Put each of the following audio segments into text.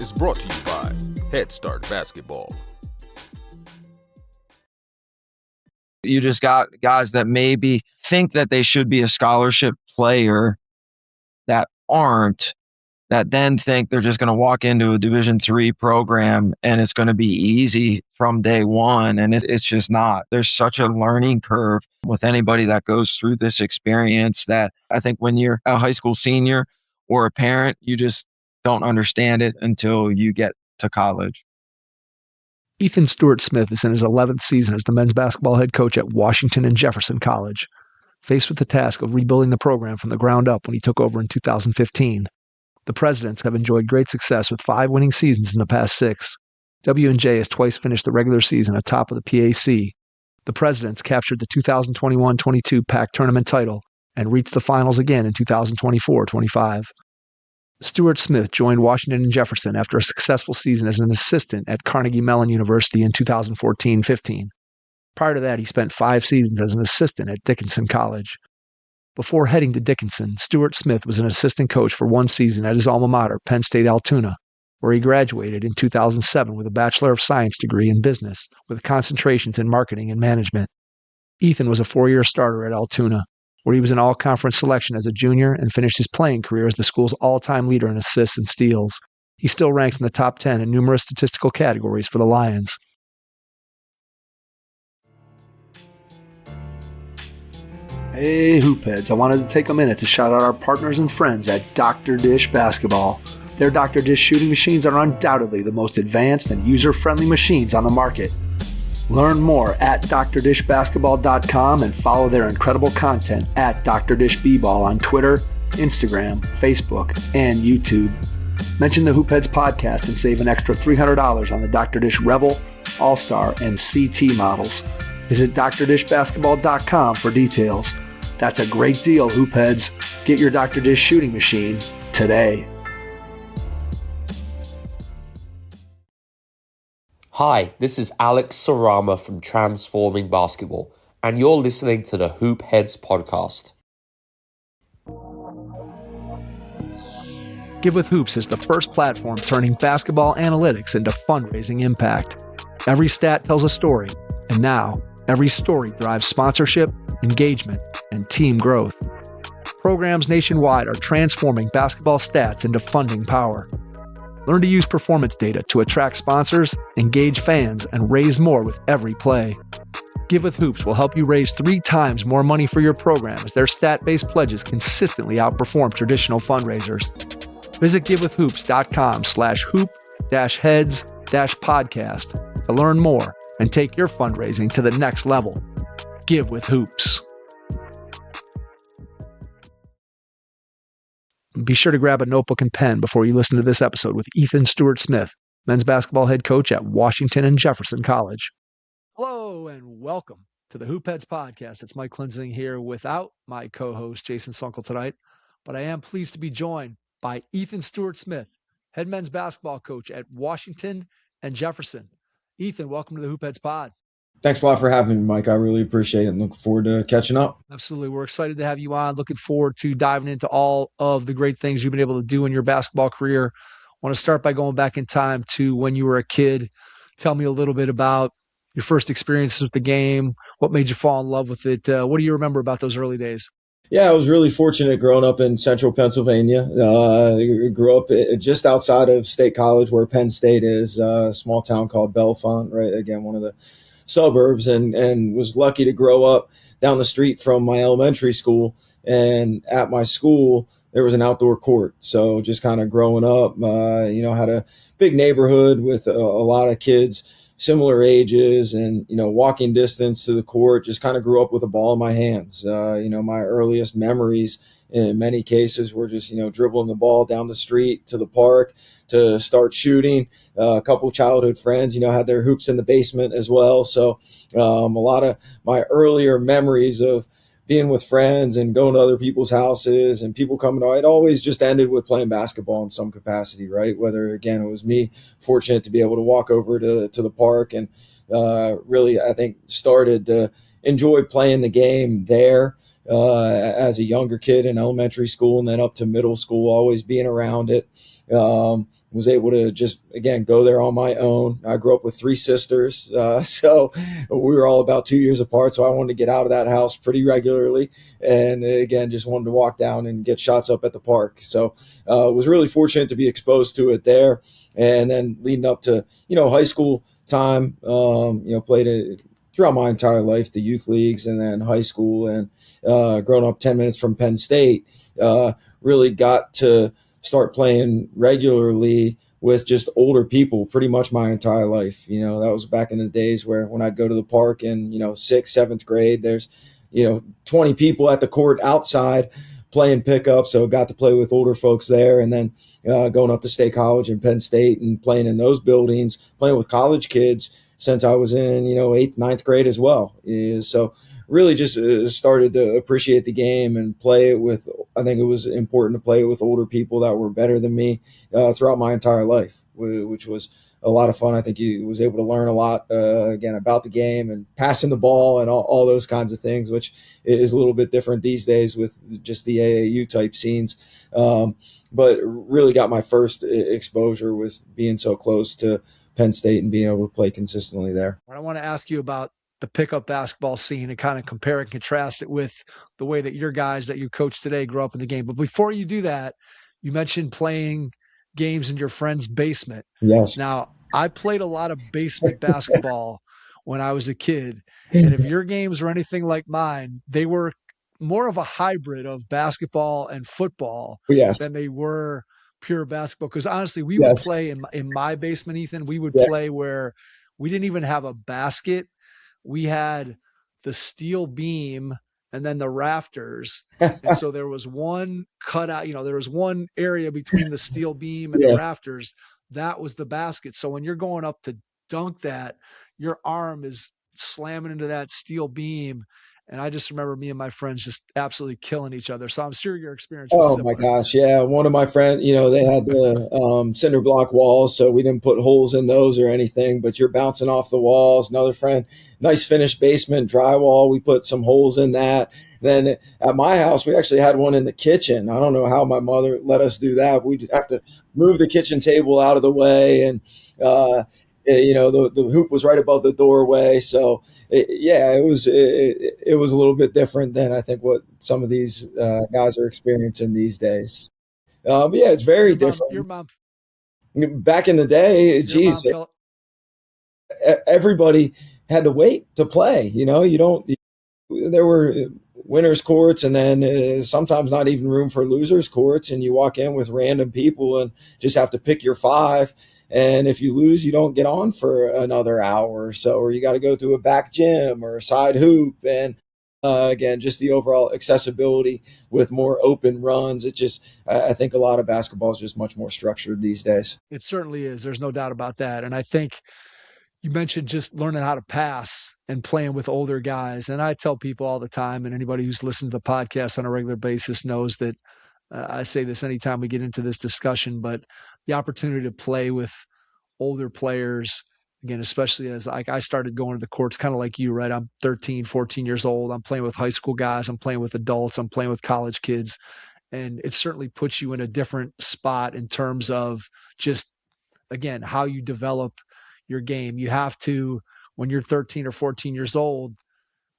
is brought to you by Head Start Basketball. You just got guys that maybe think that they should be a scholarship player that aren't, that then think they're just going to walk into a Division III program and it's going to be easy from day one. And it's just not. There's such a learning curve with anybody that goes through this experience that I think when you're a high school senior or a parent, you just don't understand it until you get to college. Ethan Stewart-Smith is in his 11th season as the men's basketball head coach at Washington and Jefferson College. Faced with the task of rebuilding the program from the ground up when he took over in 2015, the Presidents have enjoyed great success with 5 winning seasons in the past 6. W&J has twice finished the regular season atop of the PAC. The Presidents captured the 2021-22 PAC Tournament title and reached the finals again in 2024-25. Stewart-Smith joined Washington and Jefferson after a successful season as an assistant at Carnegie Mellon University in 2014-15. Prior to that, he spent 5 seasons as an assistant at Dickinson College. Before heading to Dickinson, Stewart-Smith was an assistant coach for 1 season at his alma mater, Penn State Altoona, where he graduated in 2007 with a Bachelor of Science degree in business, with concentrations in marketing and management. Ethan was a 4-year starter at Altoona, where he was an all-conference selection as a junior and finished his playing career as the school's all-time leader in assists and steals. He still ranks in the top 10 in numerous statistical categories for the Lions. Hey, Hoopheads, I wanted to take a minute to shout out our partners and friends at Dr. Dish Basketball. Their Dr. Dish shooting machines are undoubtedly the most advanced and user-friendly machines on the market. Learn more at drdishbasketball.com and follow their incredible content at Dr. Dish B-Ball on Twitter, Instagram, Facebook, and YouTube. Mention the Hoopheads podcast and save an extra $300 on the Dr. Dish Rebel, All-Star, and CT models. Visit drdishbasketball.com for details. That's a great deal, Hoopheads. Get your Dr. Dish shooting machine today. Hi, this is Alex Sarama from Transforming Basketball, and you're listening to the Hoop Heads podcast. Give with Hoops is the first platform turning basketball analytics into fundraising impact. Every stat tells a story, and now every story drives sponsorship, engagement, and team growth. Programs nationwide are transforming basketball stats into funding power. Learn to use performance data to attract sponsors, engage fans, and raise more with every play. Give with Hoops will help you raise 3 times more money for your program as their stat-based pledges consistently outperform traditional fundraisers. Visit givewithhoops.com/hoop-heads-podcast to learn more and take your fundraising to the next level. Give with Hoops. Be sure to grab a notebook and pen before you listen to this episode with Ethan Stewart-Smith, men's basketball head coach at Washington and Jefferson College. Hello and welcome to the Hoopheads podcast. It's Mike Klinzing here without my co-host Jason Sunkel tonight, but I am pleased to be joined by Ethan Stewart-Smith, head men's basketball coach at Washington and Jefferson. Ethan, welcome to the Hoopheads pod. Thanks a lot for having me, Mike. I really appreciate it and looking forward to catching up. Absolutely. We're excited to have you on. Looking forward to diving into all of the great things you've been able to do in your basketball career. I want to start by going back in time to when you were a kid. Tell me a little bit about your first experiences with the game. What made you fall in love with it? What do you remember about those early days? Yeah, I was really fortunate growing up in central Pennsylvania. I grew up just outside of State College where Penn State is, a small town called Bellefonte, right? Again, one of the suburbs, and was lucky to grow up down the street from my elementary school. And at my school, there was an outdoor court. So just kind of growing up, had a big neighborhood with a lot of kids similar ages and, walking distance to the court, just kind of grew up with a ball in my hands. My earliest memories in many cases were just, dribbling the ball down the street to the park to start shooting. A couple childhood friends, had their hoops in the basement as well. So a lot of my earlier memories of being with friends and going to other people's houses and people coming to it always just ended with playing basketball in some capacity, right? Whether, again, it was me fortunate to be able to walk over to the park and really, I think, started to enjoy playing the game there as a younger kid in elementary school and then up to middle school, always being around it. was able to just, again, go there on my own. I grew up with 3 sisters, so we were all about 2 years apart. So I wanted to get out of that house pretty regularly, and again, just wanted to walk down and get shots up at the park. So was really fortunate to be exposed to it there, and then leading up to high school time, played it throughout my entire life, the youth leagues, and then high school, and growing up 10 minutes from Penn State, really got to start playing regularly with just older people pretty much my entire life. That was back in the days where when I'd go to the park in, 6th, 7th grade, there's, 20 people at the court outside playing pickup. So got to play with older folks there. And then going up to State College and Penn State and playing in those buildings, playing with college kids since I was in, 8th, 9th grade as well. So really just started to appreciate the game and play it with, I think it was important to play with older people that were better than me throughout my entire life, which was a lot of fun. I think you was able to learn a lot, again, about the game and passing the ball and all those kinds of things, which is a little bit different these days with just the AAU type scenes. But really got my first exposure with being so close to Penn State and being able to play consistently there. I want to ask you about the pickup basketball scene and kind of compare and contrast it with the way that your guys that you coach today grew up in the game. But before you do that, you mentioned playing games in your friend's basement. Yes. Now, I played a lot of basement basketball when I was a kid. And if your games were anything like mine, they were more of a hybrid of basketball and football than they were pure basketball. Because honestly, we would play in my basement, Ethan. We would play where we didn't even have a basket. We had the steel beam and then the rafters. And so there was one cutout, there was one area between the steel beam and the rafters. That was the basket. So when you're going up to dunk that, your arm is slamming into that steel beam. And I just remember me and my friends just absolutely killing each other. So I'm sure your experience was similar. My gosh. Yeah. One of my friends, they had the cinder block walls, so we didn't put holes in those or anything, but you're bouncing off the walls. Another friend, nice finished basement drywall. We put some holes in that. Then at my house, we actually had one in the kitchen. I don't know how my mother let us do that. We'd have to move the kitchen table out of the way, and the hoop was right above the doorway. So it was a little bit different than I think what some of these guys are experiencing these days. But yeah, it's very different. Your mom, back in the day, geez, everybody had to wait to play. There were winners courts, and then sometimes not even room for losers courts, and you walk in with random people and just have to pick your 5. And if you lose, you don't get on for another hour or so, or you got to go to a back gym or a side hoop. And again, just the overall accessibility with more open runs. I think a lot of basketball is just much more structured these days. It certainly is. There's no doubt about that. And I think you mentioned just learning how to pass and playing with older guys. And I tell people all the time, and anybody who's listened to the podcast on a regular basis knows that I say this anytime we get into this discussion, but the opportunity to play with older players, again, especially as I started going to the courts kind of like you, right? I'm 13, 14 years old. I'm playing with high school guys. I'm playing with adults. I'm playing with college kids. And it certainly puts you in a different spot in terms of just, again, how you develop your game. You have to, when you're 13 or 14 years old,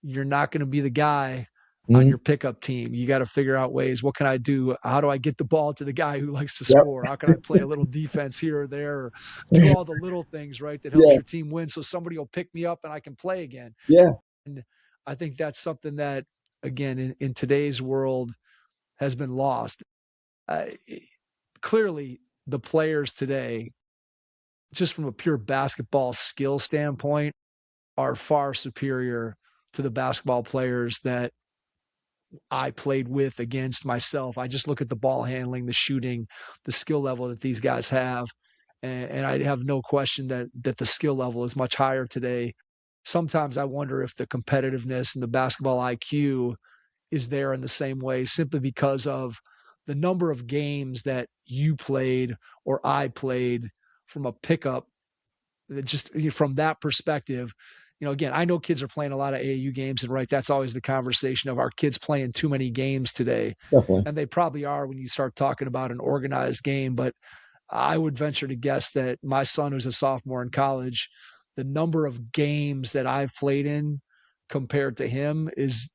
you're not going to be the guy on your pickup team. You got to figure out ways. What can I do? How do I get the ball to the guy who likes to score? How can I play a little defense here or there? Or do all the little things, right, that helps your team win, so somebody will pick me up and I can play again. Yeah. And I think that's something that, again, in today's world has been lost. Clearly, the players today, just from a pure basketball skill standpoint, are far superior to the basketball players that I played with against myself. I just look at the ball handling, the shooting, the skill level that these guys have. And I have no question that the skill level is much higher today. Sometimes I wonder if the competitiveness and the basketball IQ is there in the same way, simply because of the number of games that you played or I played from a pickup. Just from that perspective, again, I know kids are playing a lot of AAU games, and right, that's always the conversation of, our kids playing too many games today. Definitely. And they probably are when you start talking about an organized game. But I would venture to guess that my son, who's a sophomore in college, the number of games that I've played in compared to him is,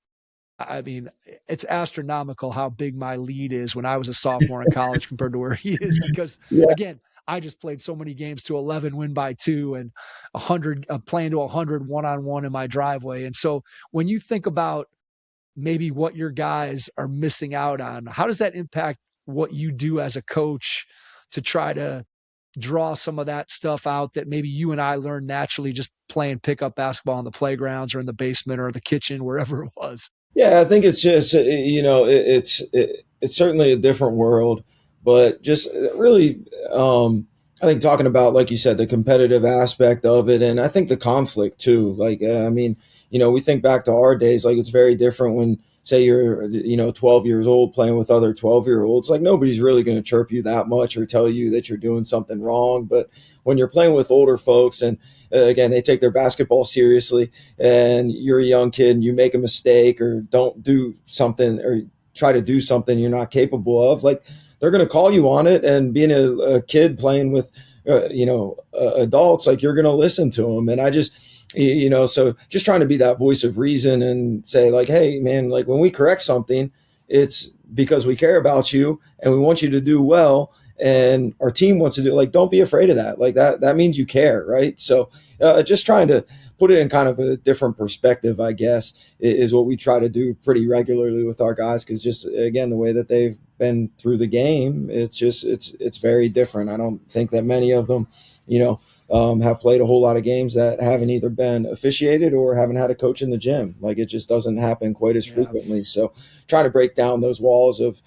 I mean, it's astronomical how big my lead is when I was a sophomore in college compared to where he is. Because Yeah. again, I just played so many games to 11, win by 2, and 100, playing to 100 one-on-one in my driveway. And so when you think about maybe what your guys are missing out on, how does that impact what you do as a coach to try to draw some of that stuff out that maybe you and I learned naturally just playing pickup basketball on the playgrounds or in the basement or the kitchen, wherever it was? Yeah, I think it's just it's certainly a different world, but just really, I think talking about, like you said, the competitive aspect of it, and I think the conflict too. Like, I mean, we think back to our days. Like, it's very different when, say, you're 12 years old playing with other 12-year-olds. Like, nobody's really going to chirp you that much or tell you that you're doing something wrong. But when you're playing with older folks, and again, they take their basketball seriously, and you're a young kid and you make a mistake or don't do something or try to do something you're not capable of, like, they're going to call you on it. And being a kid playing with adults, like, you're going to listen to them. And I just so just trying to be that voice of reason and say, like, hey man, like, when we correct something, it's because we care about you and we want you to do well, and our team wants to do, like, don't be afraid of that. Like, that means you care, right? So just trying to put it in kind of a different perspective, I guess, is what we try to do pretty regularly with our guys, because just, again, the way that they've been through the game, it's very different. I don't think that many of them have played a whole lot of games that haven't either been officiated or haven't had a coach in the gym. Like, it just doesn't happen quite as frequently. So trying to break down those walls of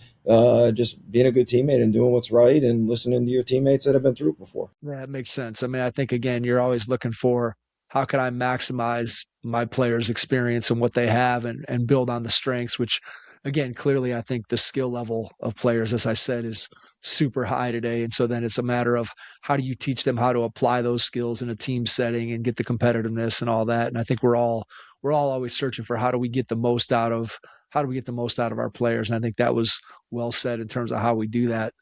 just being a good teammate and doing what's right and listening to your teammates that have been through it before. Yeah, it makes sense. I mean, I think, again, you're always looking for, how can I maximize my players' experience and what they have, and build on the strengths, which, again, clearly I think the skill level of players, as I said, is super high today. And so then it's a matter of, how do you teach them how to apply those skills in a team setting and get the competitiveness and all that. And I think we're all always searching for, how do we get the most out of our players. And I think that was well said in terms of how we do that.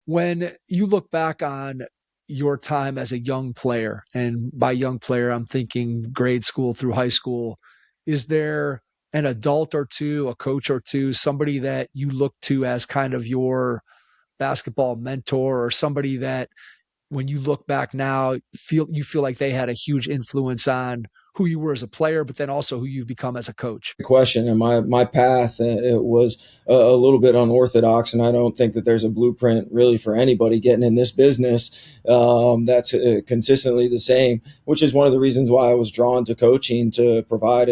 When you look back on your time as a young player, and by young player, I'm thinking grade school through high school, is there an adult or two, a coach or two, somebody that you look to as kind of your basketball mentor, or somebody that, when you look back now, you feel like they had a huge influence on who you were as a player, but then also who you've become as a coach? Question. And my path, it was a little bit unorthodox, and I don't think that there's a blueprint really for anybody getting in this business that's consistently the same, which is one of the reasons why I was drawn to coaching, to provide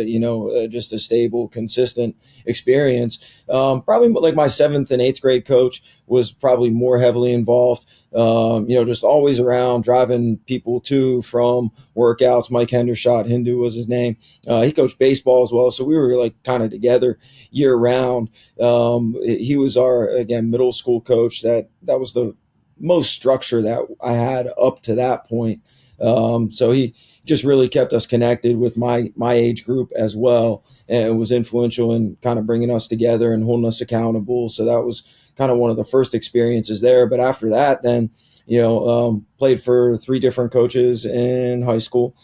just a stable, consistent experience. Probably like my 7th and 8th grade coach was probably more heavily involved, just always around, driving people to from workouts. Mike Hendershot, Hindu was his name. He coached baseball as well, so we were like kind of together year round. He was our, again, middle school coach. That was the most structure that I had up to that point. So he just really kept us connected with my age group as well, and it was influential in kind of bringing us together and holding us accountable. So that was kind of one of the first experiences there. But after that, then, played for 3 different coaches in high school,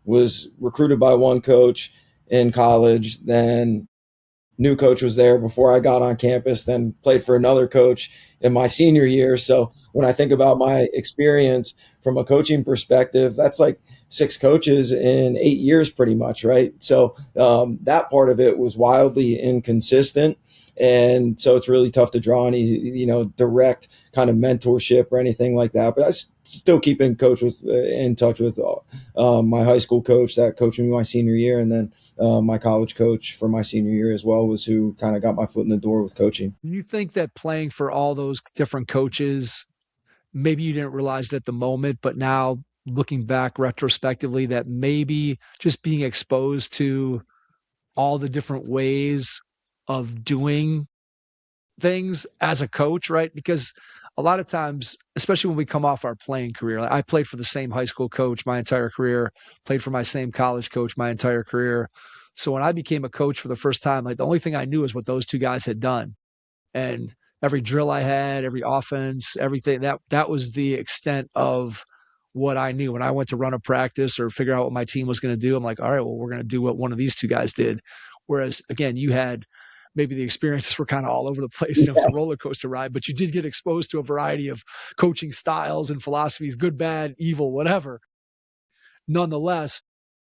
was recruited by one coach in college, then new coach was there before I got on campus, then played for another coach in my senior year. So when I think about my experience from a coaching perspective, that's like 6 coaches in 8 years pretty much, right? So that part of it was wildly inconsistent. And so it's really tough to draw any, direct kind of mentorship or anything like that. But I still keep in touch with my high school coach that coached me my senior year. And then my college coach for my senior year as well was who kind of got my foot in the door with coaching. Do you think that playing for all those different coaches, maybe you didn't realize it at the moment, but now looking back retrospectively, that maybe just being exposed to all the different ways of doing things as a coach, right? Because a lot of times, especially when we come off our playing career, like I played for the same high school coach my entire career, played for my same college coach my entire career. So when I became a coach for the first time, like the only thing I knew is what those 2 guys had done. And every drill I had, every offense, everything. That was the extent of what I knew. When I went to run a practice or figure out what my team was going to do, I'm like, all right, well, we're going to do what one of these two guys did. Whereas again, you had maybe the experiences were kind of all over the place. It was a roller coaster ride, but you did get exposed to a variety of coaching styles and philosophies, good, bad, evil, whatever. Nonetheless,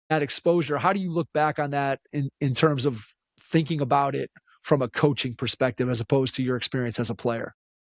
that exposure, how do you look back on that in terms of thinking about it from a coaching perspective as opposed to your experience as a player?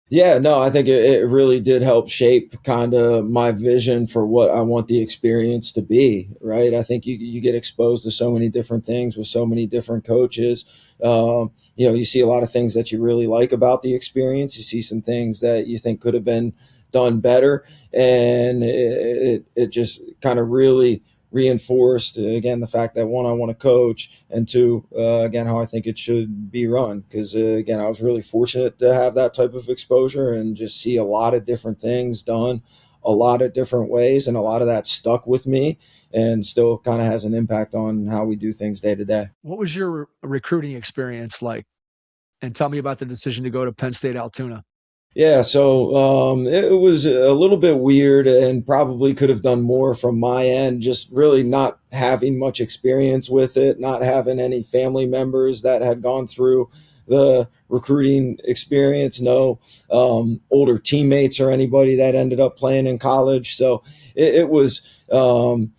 Yeah, no, I think it really did help shape kind of my vision for what I want the experience to be, right? I think you get exposed to so many different things with so many different coaches. You see a lot of things that you really like about the experience. You see some things that you think could have been done better. And it just kind of really reinforced, again, the fact that one, I want to coach, and two, again, how I think it should be run. Because, again, I was really fortunate to have that type of exposure and just see a lot of different things done a lot of different ways. And a lot of that stuck with me and still kind of has an impact on how we do things day to day. What was your recruiting experience like? And tell me about the decision to go to Penn State Altoona. Yeah, so it was a little bit weird and probably could have done more from my end, just really not having much experience with it, not having any family members that had gone through the recruiting experience, no older teammates or anybody that ended up playing in college. So it was I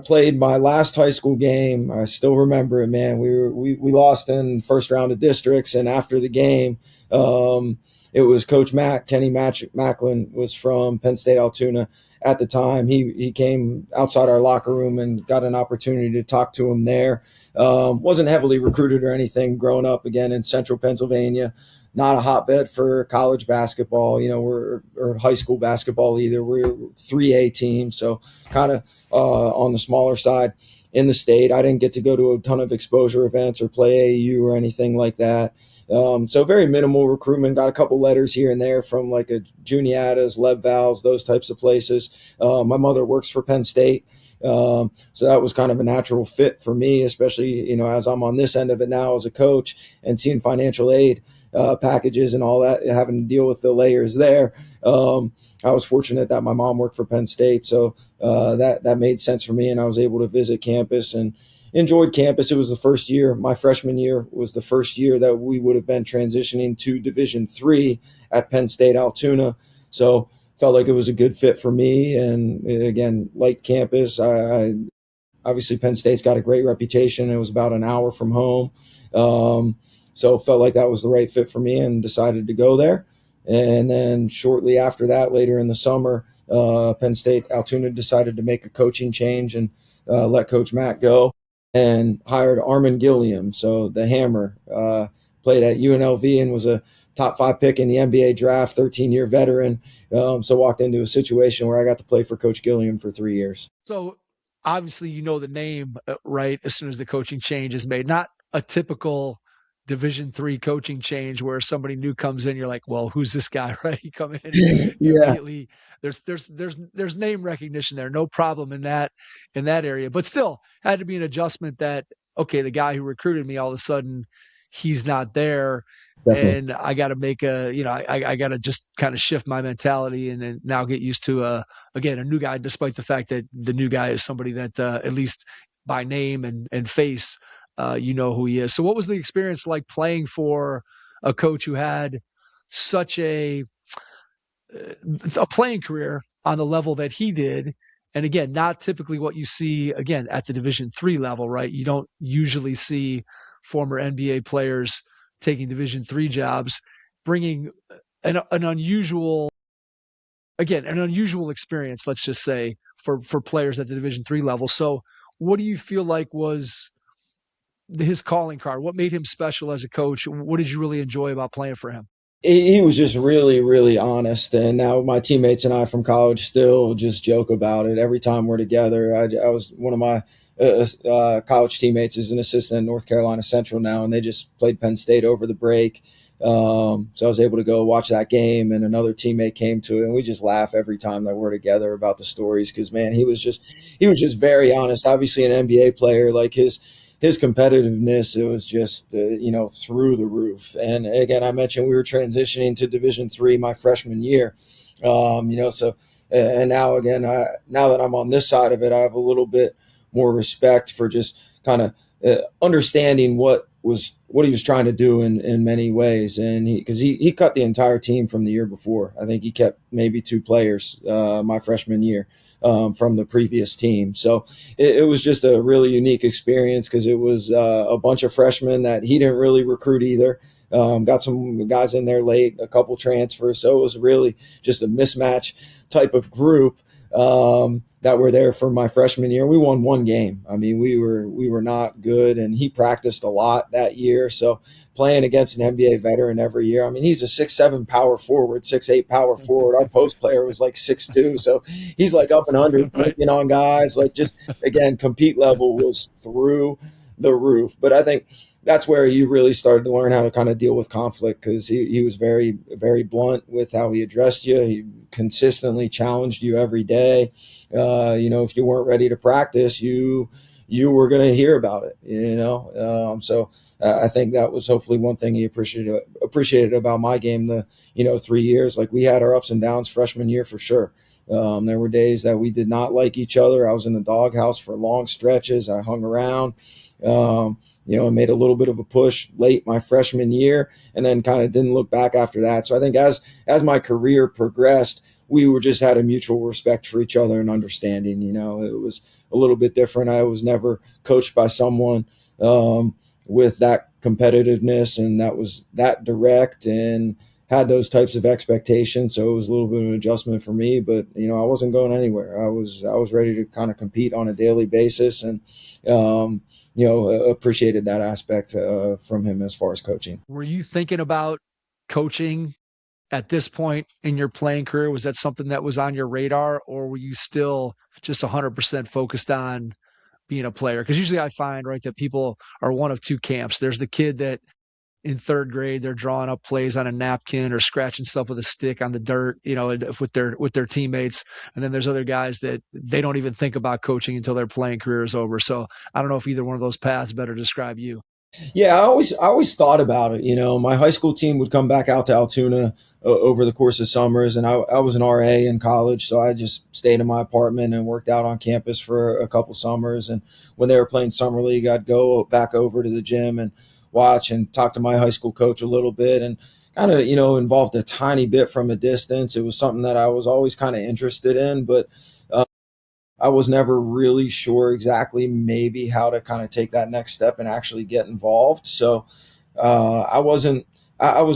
played my last high school game. I still remember it, man. We lost in first round of districts, and after the game, it was Coach Kenny Macklin was from Penn State Altoona at the time. He came outside our locker room and got an opportunity to talk to him there. Wasn't heavily recruited or anything growing up, again, in central Pennsylvania. Not a hotbed for college basketball, or high school basketball either. We're 3A team, so kind of on the smaller side in the state. I didn't get to go to a ton of exposure events or play AAU or anything like that. So very minimal recruitment, got a couple letters here and there from like a Juniatas, Lev Vals, those types of places. My mother works for Penn State. So that was kind of a natural fit for me, especially, as I'm on this end of it now as a coach and seeing financial aid packages and all that, having to deal with the layers there. I was fortunate that my mom worked for Penn State. So that made sense for me, and I was able to visit campus and enjoyed campus. It was the first year, my freshman year was the first year that we would have been transitioning to Division III at Penn State Altoona. So felt like it was a good fit for me. And again, liked campus. I obviously Penn State's got a great reputation. It was about an hour from home. So felt like that was the right fit for me and decided to go there. And then shortly after that, later in the summer, Penn State Altoona decided to make a coaching change and let Coach Matt go, and hired Armin Gilliam. So the Hammer played at UNLV and was a top 5 pick in the NBA draft, 13-year veteran. So walked into a situation where I got to play for Coach Gilliam for 3 years. So obviously, the name, right, as soon as the coaching change is made. Not a typical Division III coaching change where somebody new comes in, you're like, well, who's this guy, right? You come in and immediately there's name recognition there, no problem in that area, but still had to be an adjustment that, okay, the guy who recruited me, all of a sudden he's not there. Definitely. And I got to make I got to just kind of shift my mentality and then now get used to again, a new guy, despite the fact that the new guy is somebody that at least by name and face, who he is. So what was the experience like playing for a coach who had such a playing career on the level that he did? And again, not typically what you see, again, at the Division III level, right? You don't usually see former NBA players taking Division III jobs, bringing an unusual experience, let's just say, for players at the Division III level. So what do you feel like was his calling card? What made him special as a coach? What did you really enjoy about playing for him? He was just really, really honest. And now my teammates and I from college still just joke about it every time we're together. I was one of my college teammates is an assistant at North Carolina Central now, and they just played Penn State over the break. So I was able to go watch that game, and another teammate came to it, and we just laugh every time that we're together about the stories. Cause man, he was just very honest. Obviously an NBA player, like his his competitiveness, it was just, through the roof. And again, I mentioned we were transitioning to Division III my freshman year. So, and now again, now that I'm on this side of it, I have a little bit more respect for just kind of understanding what he was trying to do in many ways. And because he cut the entire team from the year before. I think he kept maybe 2 players my freshman year from the previous team. So it was just a really unique experience because it was a bunch of freshmen that he didn't really recruit either. Got some guys in there late, a couple transfers. So it was really just a mismatch type of group that were there for my freshman year. We won 1 game. I mean, we were not good, and he practiced a lot that year. So playing against an NBA veteran every year. I mean, he's a 6'7" power forward, 6'8" power forward. Our post player was like 6'2", so he's like up and under, on guys. Like, just again, compete level was through the roof. But I think that's where you really started to learn how to kind of deal with conflict, because he was very, very blunt with how he addressed you. He consistently challenged you every day. If you weren't ready to practice, you were going to hear about it, so I think that was hopefully one thing he appreciated about my game, 3 years. Like, we had our ups and downs freshman year for sure. There were days that we did not like each other. I was in the doghouse for long stretches. I hung around, and made a little bit of a push late my freshman year, and then kind of didn't look back after that. So I think as my career progressed, we were just had a mutual respect for each other and understanding. It was a little bit different. I was never coached by someone with that competitiveness and that was that direct and had those types of expectations. So it was a little bit of an adjustment for me, but I wasn't going anywhere. I was ready to kind of compete on a daily basis, and appreciated that aspect from him as far as coaching. Were you thinking about coaching at this point in your playing career? Was that something that was on your radar, or were you still just 100% focused on being a player? Because usually I find, right, that people are one of 2 camps. There's the kid that in 3rd grade, they're drawing up plays on a napkin or scratching stuff with a stick on the dirt, with their teammates. And then there's other guys that they don't even think about coaching until their playing career is over. So I don't know if either one of those paths better describe you. Yeah, I always thought about it. My high school team would come back out to Altoona over the course of summers, and I was an RA in college, so I just stayed in my apartment and worked out on campus for a couple summers. And when they were playing summer league, I'd go back over to the gym and watch and talk to my high school coach a little bit, and kind of involved a tiny bit from a distance. It was something that I was always kind of interested in, but I was never really sure exactly maybe how to kind of take that next step and actually get involved. So I was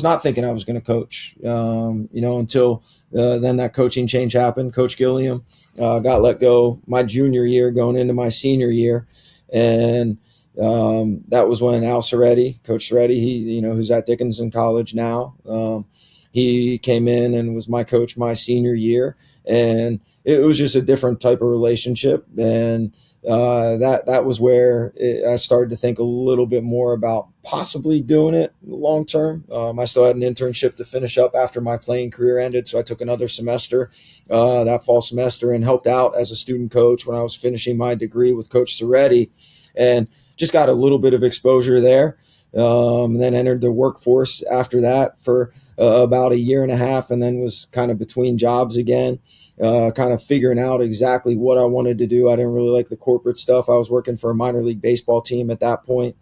not thinking I was going to coach, until then that coaching change happened. Coach Gilliam got let go my junior year going into my senior year. And that was when Coach Soretti, he, who's at Dickinson College now, he came in and was my coach my senior year. And it was just a different type of relationship. And that was where I started to think a little bit more about possibly doing it long term. I still had an internship to finish up after my playing career ended, so I took another semester, that fall semester, and helped out as a student coach when I was finishing my degree with Coach Soretti, and just got a little bit of exposure there. And then entered the workforce after that for about 1.5 years, and then was kind of between jobs again. Kind of figuring out exactly what I wanted to do. I didn't really like the corporate stuff. I was working for a minor league baseball team at that point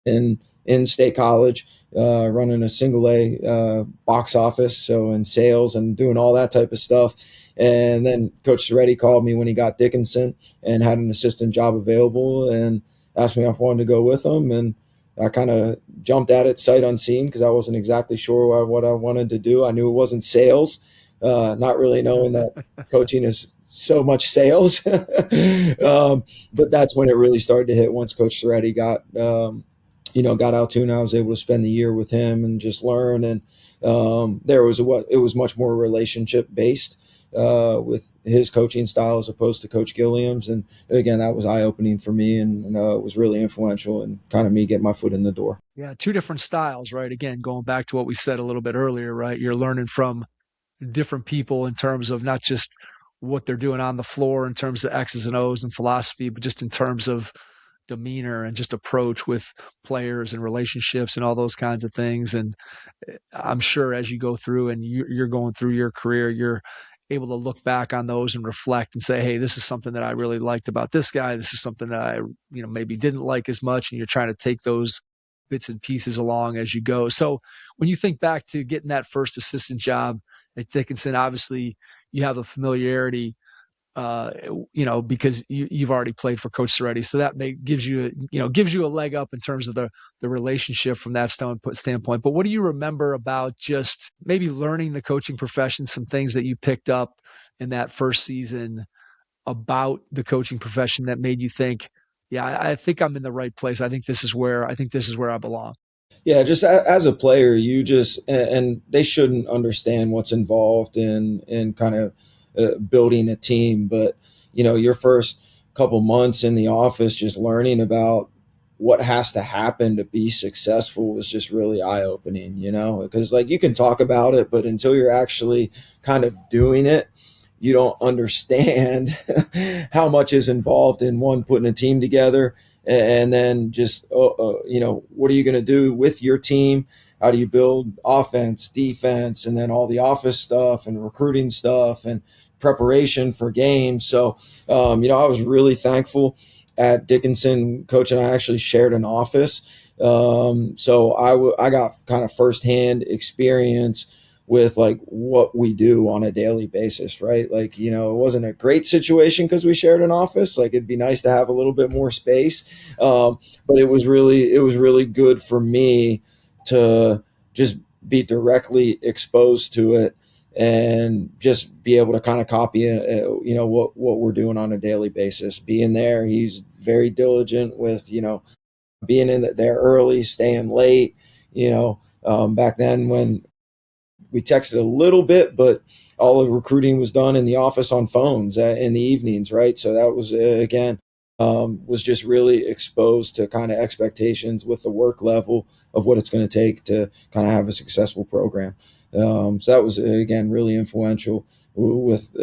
in State College, running a single A box office, so in sales and doing all that type of stuff. And then Coach Soretti called me when he got Dickinson and had an assistant job available and asked me if I wanted to go with him. And I kind of jumped at it sight unseen because I wasn't exactly sure what I wanted to do. I knew it wasn't sales. Not really knowing that coaching is so much sales. But that's when it really started to hit once Coach Soretti got Altoona. I was able to spend the year with him and just learn. And it was much more relationship based with his coaching style as opposed to Coach Gilliam's. And again, that was eye-opening for me, and it was really influential in kind of me getting my foot in the door. Yeah, 2 different styles, right? Again, going back to what we said a little bit earlier, right? You're learning from different people in terms of not just what they're doing on the floor in terms of X's and O's and philosophy, but just in terms of demeanor and just approach with players and relationships and all those kinds of things. And I'm sure as you go through and you're going through your career, you're able to look back on those and reflect and say, hey, this is something that I really liked about this guy. This is something that I, maybe didn't like as much. And you're trying to take those bits and pieces along as you go. So when you think back to getting that first assistant job at Dickinson, obviously you have a familiarity, because you've already played for Coach Soretti. So that gives you a leg up in terms of the relationship from that standpoint. But what do you remember about just maybe learning the coaching profession, some things that you picked up in that first season about the coaching profession that made you think, yeah, I think I'm in the right place. I think this is where I belong. Yeah, just as a player, you just and they shouldn't understand what's involved in kind of building a team, but your first couple months in the office, just learning about what has to happen to be successful was just really eye-opening. Because like you can talk about it, but until you're actually kind of doing it, you don't understand how much is involved in one, putting a team together, and then just, what are you going to do with your team? How do you build offense, defense, and then all the office stuff and recruiting stuff and preparation for games. So, I was really thankful at Dickinson. Coach and I actually shared an office. So I got kind of firsthand experience with like what we do on a daily basis, right? Like, it wasn't a great situation because we shared an office. Like it'd be nice to have a little bit more space. But it was really good for me to just be directly exposed to it and just be able to kind of copy, what we're doing on a daily basis. Being there, he's very diligent with, being in there early, staying late, back then when we texted a little bit, but all the recruiting was done in the office on phones in the evenings, right? So that was, again, was just really exposed to kind of expectations with the work level of what it's going to take to kind of have a successful program. So that was, again, really influential with,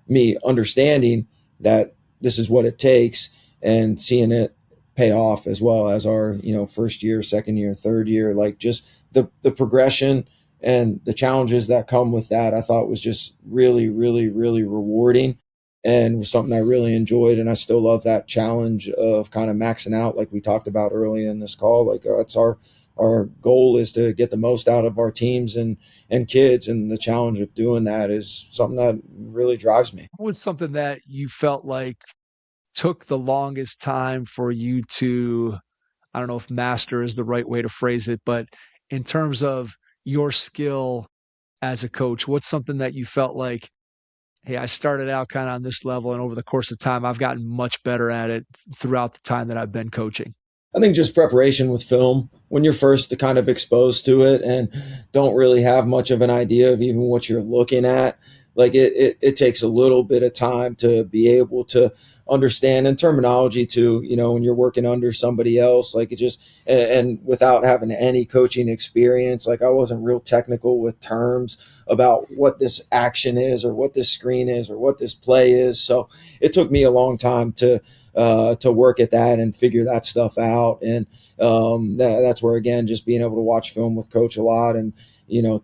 me understanding that this is what it takes and seeing it pay off as well as our, first year, second year, third year, like just the progression and the challenges that come with that. I thought was just really, really, really rewarding and was something I really enjoyed. And I still love that challenge of kind of maxing out, like we talked about earlier in this call. Like that's our goal is to get the most out of our teams and kids. And the challenge of doing that is something that really drives me. What was something that you felt like took the longest time for you to, I don't know if master is the right way to phrase it, but in terms of your skill as a coach, what's something that you felt like, hey, I started out kind of on this level and over the course of time, I've gotten much better at it throughout the time that I've been coaching? I think just preparation with film when you're first kind of exposed to it and don't really have much of an idea of even what you're looking at. Like it takes a little bit of time to be able to understand, and terminology too, when you're working under somebody else, like it just, and without having any coaching experience, like I wasn't real technical with terms about what this action is or what this screen is or what this play is. So it took me a long time to work at that and figure that stuff out. And that's where, again, just being able to watch film with Coach a lot and,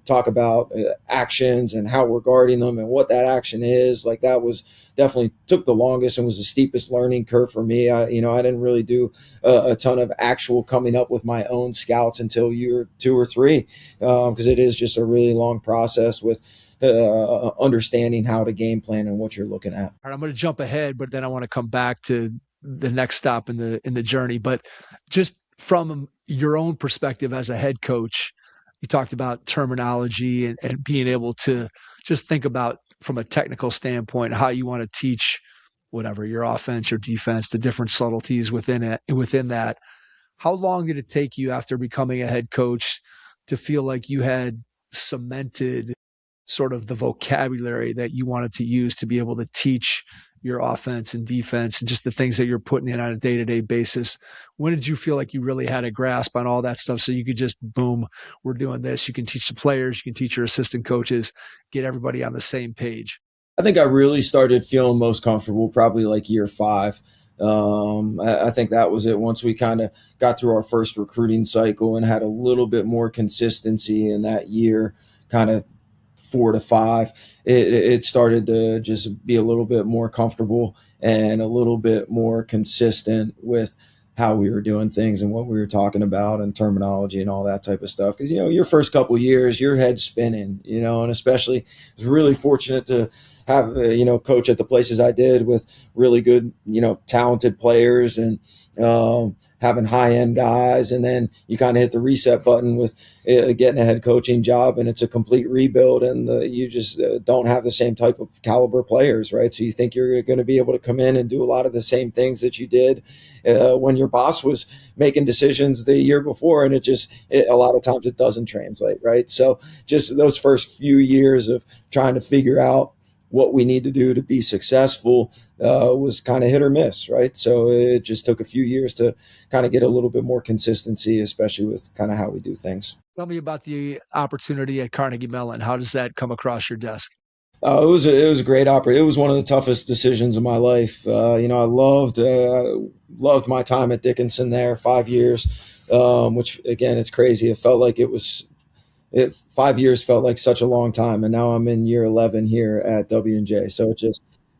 talk about actions and how we're guarding them and what that action is. Like that was definitely took the longest and was the steepest learning curve for me. I didn't really do a ton of actual coming up with my own scouts until year 2 or 3, because it is just a really long process with understanding how to game plan and what you're looking at. All right, I'm going to jump ahead, but then I want to come back to the next stop in the journey. But just from your own perspective as a head coach, you talked about terminology and being able to just think about from a technical standpoint how you want to teach whatever your offense, your defense, the different subtleties within that. How long did it take you after becoming a head coach to feel like you had cemented sort of the vocabulary that you wanted to use to be able to teach your offense and defense and just the things that you're putting in on a day-to-day basis? When did you feel like you really had a grasp on all that stuff so you could just, boom, we're doing this? You can teach the players, you can teach your assistant coaches, get everybody on the same page. I think I really started feeling most comfortable probably like year 5. I think that was it. Once we kind of got through our first recruiting cycle and had a little bit more consistency in that year, kind of 4 to 5, it started to just be a little bit more comfortable and a little bit more consistent with how we were doing things and what we were talking about and terminology and all that type of stuff. Because, your first couple of years, your head's spinning, and especially I was really fortunate to have, coach at the places I did with really good, talented players and having high end guys. And then you kind of hit the reset button with getting a head coaching job, and it's a complete rebuild. And you just don't have the same type of caliber players, right? So you think you're going to be able to come in and do a lot of the same things that you did when your boss was making decisions the year before. And a lot of times it doesn't translate, right? So just those first few years of trying to figure out what we need to do to be successful was kind of hit or miss, right? So it just took a few years to kind of get a little bit more consistency, especially with kind of how we do things. Tell me about the opportunity at Carnegie Mellon. How does that come across your desk? It was a great opportunity. It was one of the toughest decisions of my life. I loved my time at Dickinson there, 5 years, which again, it's crazy. It felt like 5 years felt like such a long time, and now I'm in year 11 here at W&J. So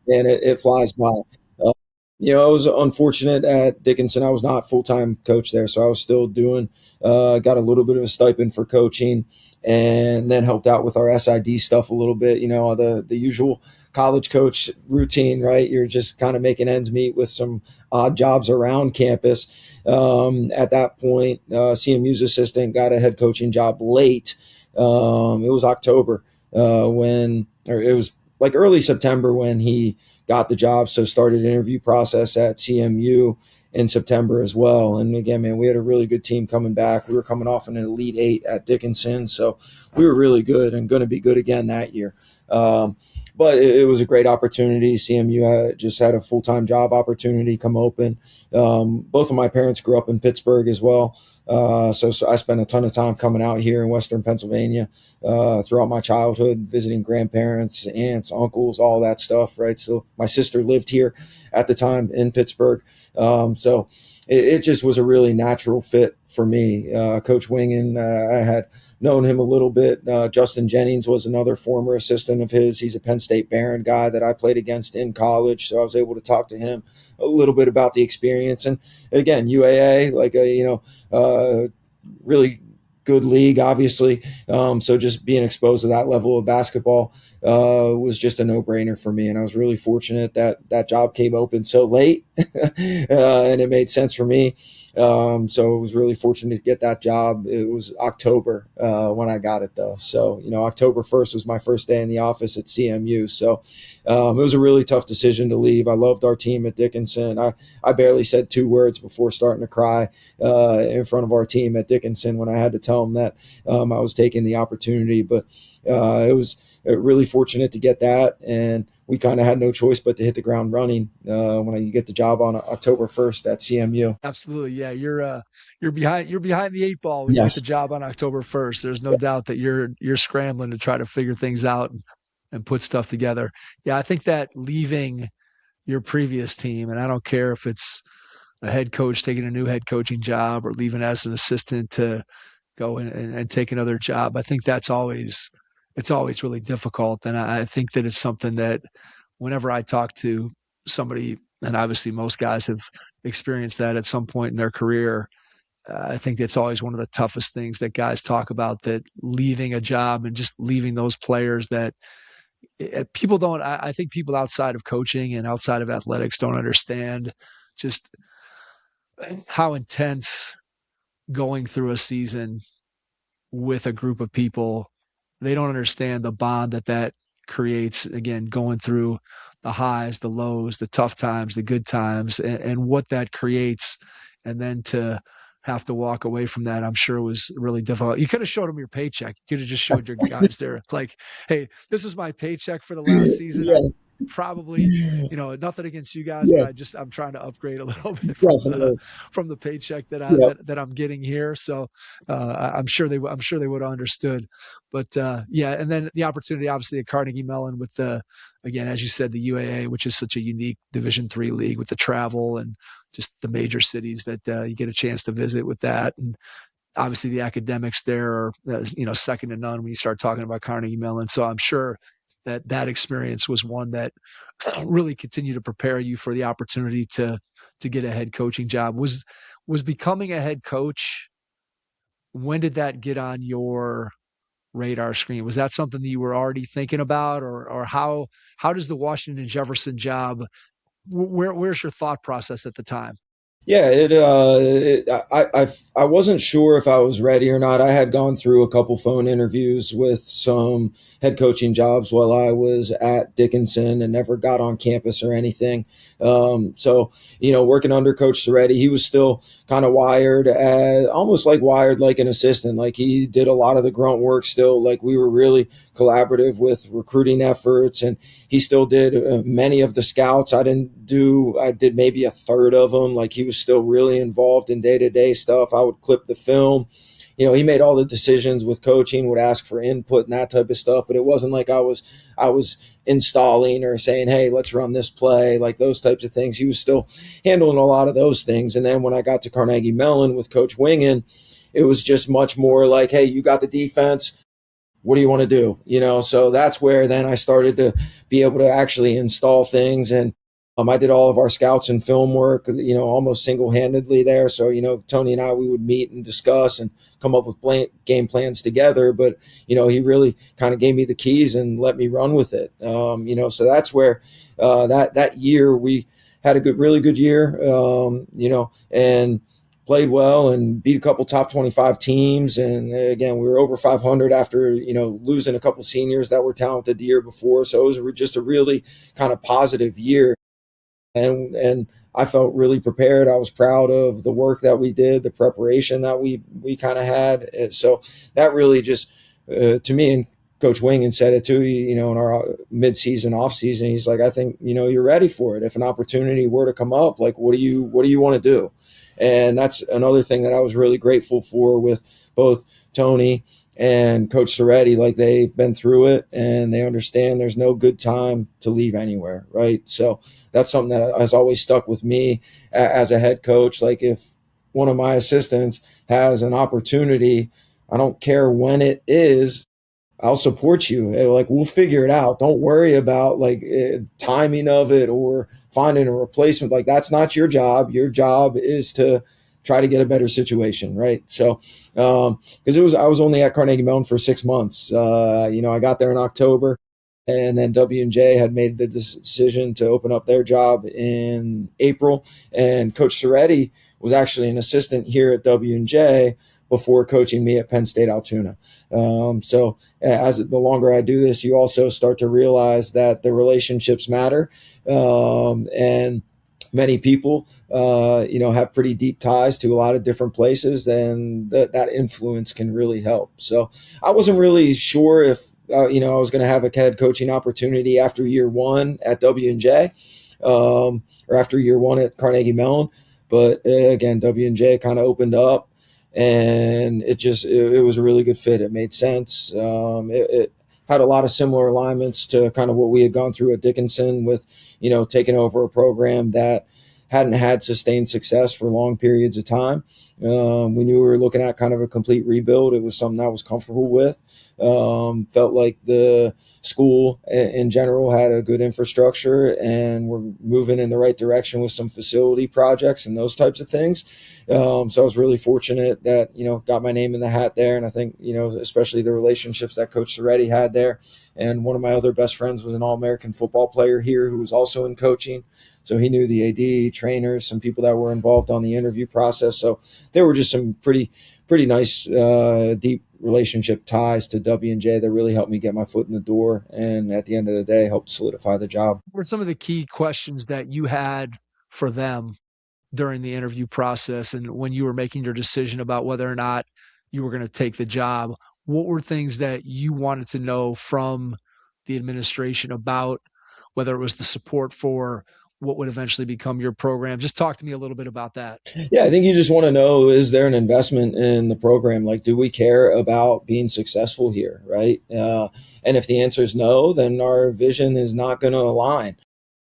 it flies by. I was unfortunate at Dickinson. I was not full-time coach there, so I was still got a little bit of a stipend for coaching, and then helped out with our SID stuff a little bit. The usual college coach routine, right? You're just kind of making ends meet with some odd jobs around campus. At that point, CMU's assistant got a head coaching job late. It was October it was like early September when he got the job. So started an interview process at CMU in September as well. And again, man, we had a really good team coming back. We were coming off an Elite Eight at Dickinson, so we were really good and going to be good again that year. But it was a great opportunity. CMU just had a full-time job opportunity come open. Both of my parents grew up in Pittsburgh as well. So I spent a ton of time coming out here in Western Pennsylvania throughout my childhood, visiting grandparents, aunts, uncles, all that stuff, right? So my sister lived here at the time in Pittsburgh. So it just was a really natural fit for me. Coach Wingen, I had known him a little bit. Justin Jennings was another former assistant of his. He's a Penn State Barron guy that I played against in college. So I was able to talk to him a little bit about the experience. And again, UAA, like really good league, obviously. So just being exposed to that level of basketball was just a no-brainer for me. And I was really fortunate that job came open so late and it made sense for me. So I was really fortunate to get that job. It was October when I got it, though. So, October 1st was my first day in the office at CMU. So it was a really tough decision to leave. I loved our team at Dickinson. I barely said 2 words before starting to cry in front of our team at Dickinson when I had to tell them that I was taking the opportunity. But it was really fortunate to get that, and we kind of had no choice but to hit the ground running when you get the job on October 1st at CMU. Absolutely, yeah. You're behind the 8 ball when you Yes. get the job on October 1st. There's no doubt that you're scrambling to try to figure things out and put stuff together. Yeah, I think that leaving your previous team, and I don't care if it's a head coach taking a new head coaching job or leaving as an assistant to go and take another job. I think it's always really difficult. And I think that it's something that whenever I talk to somebody, and obviously most guys have experienced that at some point in their career, I think it's always one of the toughest things that guys talk about, that leaving a job and just leaving those players that people don't, I think people outside of coaching and outside of athletics don't understand just how intense going through a season with a group of people. They don't understand the bond that creates, again, going through the highs, the lows, the tough times, the good times, and what that creates. And then to have to walk away from that, I'm sure was really difficult. You could have showed them your paycheck. You could have just showed your guys there, like, hey, this is my paycheck for the last season. Yeah. probably, nothing against you guys, but Yeah, I'm trying to upgrade a little bit definitely. from the paycheck Yeah. that I'm getting here. So I'm sure they would have understood. But yeah, and then the opportunity, obviously, at Carnegie Mellon with again, as you said, the UAA, which is such a unique Division III league with the travel and just the major cities that you get a chance to visit with that. And obviously the academics there are, second to none when you start talking about Carnegie Mellon. So I'm sure that experience was one that really continued to prepare you for the opportunity to get a head coaching job. Was becoming a head coach, when did that get on your radar screen? Was that something that you were already thinking about, or how does the Washington Jefferson job, where's your thought process at the time? Yeah, I wasn't sure if I was ready or not. I had gone through a couple phone interviews with some head coaching jobs while I was at Dickinson and never got on campus or anything. So, working under Coach Soretti, he was still kind of almost like wired like an assistant. Like he did a lot of the grunt work still. Like we were really collaborative with recruiting efforts, and he still did many of the scouts. I did maybe a third of them. Like he was still really involved in day-to-day stuff. I would clip the film. He made all the decisions with coaching, would ask for input and that type of stuff, but it wasn't like I was installing or saying, hey, let's run this play, like those types of things. He was still handling a lot of those things. And then when I got to Carnegie Mellon with Coach Wingen, it was just much more like, hey, you got the defense. What do you want to do? So that's where then I started to be able to actually install things. And I did all of our scouts and film work, almost single-handedly there. So, Tony and I, we would meet and discuss and come up with game plans together. But, he really kind of gave me the keys and let me run with it. So that's where that year we had a really good year, and played well and beat a couple top 25 teams. And again, we were over 500 after, losing a couple seniors that were talented the year before. So it was just a really kind of positive year. And I felt really prepared. I was proud of the work that we did, the preparation that we kind of had. And so that really just, to me, and Coach Wingen said it too, in our mid-season, off-season, he's like, I think, you're ready for it. If an opportunity were to come up, like, what do you want to do? And that's another thing that I was really grateful for with both Tony and Coach Soretti. Like they've been through it and they understand there's no good time to leave anywhere, right? So that's something that has always stuck with me as a head coach. Like if one of my assistants has an opportunity, I don't care when it is, I'll support you. Like we'll figure it out. Don't worry about like timing of it or finding a replacement. Like that's not your job. Your job is to try to get a better situation, right? So, because I was only at Carnegie Mellon for 6 months. I got there in October, and then W&J had made the decision to open up their job in April, and Coach Soretti was actually an assistant here at W&J before coaching me at Penn State Altoona. So as the longer I do this, you also start to realize that the relationships matter. And many people, have pretty deep ties to a lot of different places, then that influence can really help. So I wasn't really sure if, I was going to have a head coaching opportunity after year one at W&J, or after year one at Carnegie Mellon. But again, W&J kind of opened up, and it was a really good fit. It made sense. It had a lot of similar alignments to kind of what we had gone through at Dickinson with, taking over a program that hadn't had sustained success for long periods of time. We knew we were looking at kind of a complete rebuild. It was something I was comfortable with. Felt like the school in general had a good infrastructure and we're moving in the right direction with some facility projects and those types of things. So I was really fortunate that, got my name in the hat there. And I think, especially the relationships that Coach Soretti had there. And one of my other best friends was an All-American football player here who was also in coaching. So he knew the AD, trainers, some people that were involved on the interview process. So there were just some pretty nice, deep relationship ties to W&J that really helped me get my foot in the door. And at the end of the day, helped solidify the job. What were some of the key questions that you had for them during the interview process and when you were making your decision about whether or not you were going to take the job? What were things that you wanted to know from the administration about whether it was the support for what would eventually become your program. Just talk to me a little bit about that. Yeah, I think you just want to know, is there an investment in the program? Like, do we care about being successful here, right? And if the answer is no, then our vision is not going to align.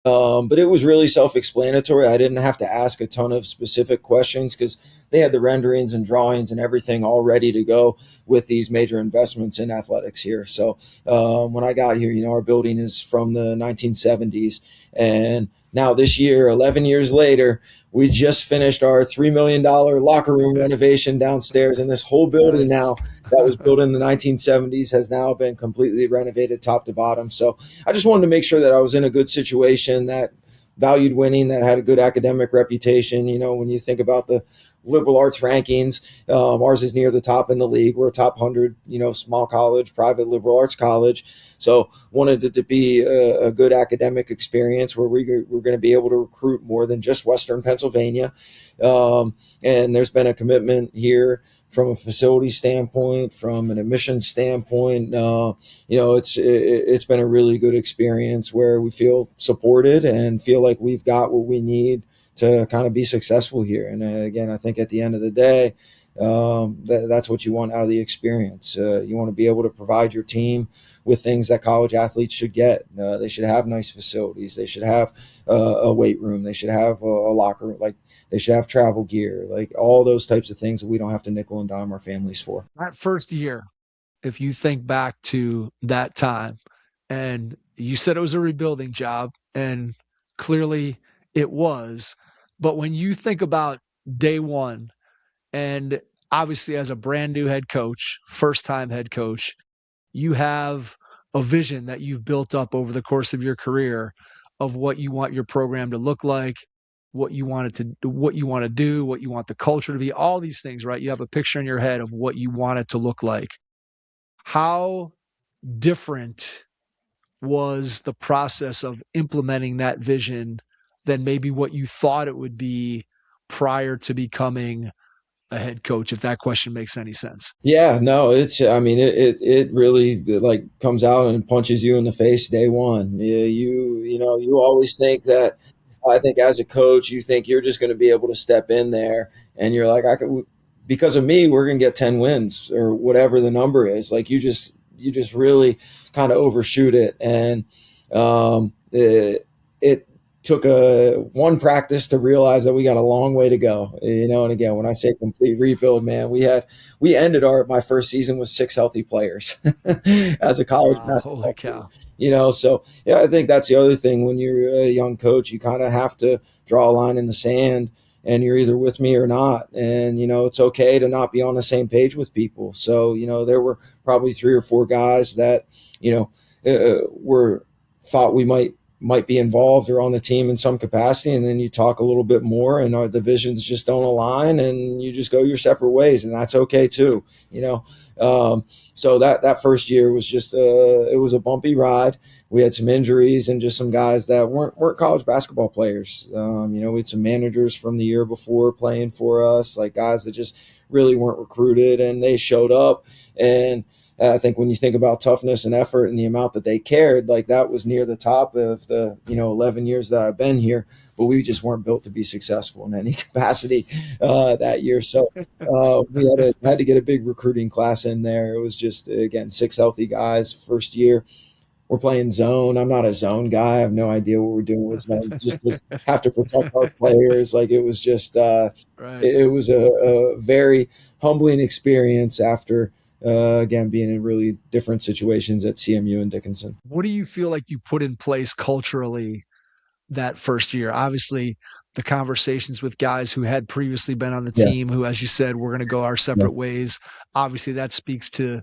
But it was really self-explanatory. I didn't have to ask a ton of specific questions because they had the renderings and drawings and everything all ready to go with these major investments in athletics here. So when I got here, our building is from the 1970s. And now this year, 11 years later, we just finished our $3 million locker room renovation downstairs. And this whole building now that was built in the 1970s has now been completely renovated top to bottom. So I just wanted to make sure that I was in a good situation that valued winning, that had a good academic reputation. When you think about the liberal arts rankings, ours is near the top in the league. We're a top 100, small college, private liberal arts college. So wanted it to be a good academic experience where we're going to be able to recruit more than just Western Pennsylvania. And there's been a commitment here from a facility standpoint, from an admissions standpoint. It's been a really good experience where we feel supported and feel like we've got what we need to kind of be successful here. And again, I think at the end of the day, that's what you want out of the experience. You want to be able to provide your team with things that college athletes should get. They should have nice facilities. They should have a weight room. They should have a locker room. Like, they should have travel gear, like all those types of things that we don't have to nickel and dime our families for. That first year, if you think back to that time, and you said it was a rebuilding job, and clearly it was, but when you think about day one, and obviously as a brand new head coach, first time head coach, you have a vision that you've built up over the course of your career of what you want your program to look like, what you want to do, what you want the culture to be, all these things, right? You have a picture in your head of what you want it to look like. How different was the process of implementing that vision than maybe what you thought it would be prior to becoming a head coach, if that question makes any sense? Yeah, no, it really like comes out and punches you in the face day one. You always think that, I think as a coach, you think you're just going to be able to step in there and you're like, because of me, we're going to get 10 wins or whatever the number is. Like, you just really kind of overshoot it. And it took one practice to realize that we got a long way to go. And again, when I say complete rebuild, man, we ended my first season with 6 healthy players as a college basketball. Holy cow. So yeah, I think that's the other thing. When you're a young coach, you kind of have to draw a line in the sand, and you're either with me or not. And, it's okay to not be on the same page with people. So, there were probably 3 or 4 guys that, thought we might be involved or on the team in some capacity. And then you talk a little bit more and the visions just don't align and you just go your separate ways. And that's okay too, So that first year was just, it was a bumpy ride. We had some injuries and just some guys that weren't college basketball players. We had some managers from the year before playing for us, like guys that just really weren't recruited, and they showed up. And I think when you think about toughness and effort and the amount that they cared, like that was near the top of the 11 years that I've been here. But we just weren't built to be successful in any capacity that year. So we had to get a big recruiting class in there. It was just, again, 6 healthy guys first year. We're playing zone. I'm not a zone guy. I have no idea what we're doing with zone. Just have to protect our players. Like, it was just right. It was a very humbling experience after again being in really different situations at CMU and Dickinson. What do you feel like you put in place culturally that first year? Obviously, the conversations with guys who had previously been on the team, who, as you said, we're going to go our separate ways. Obviously, that speaks to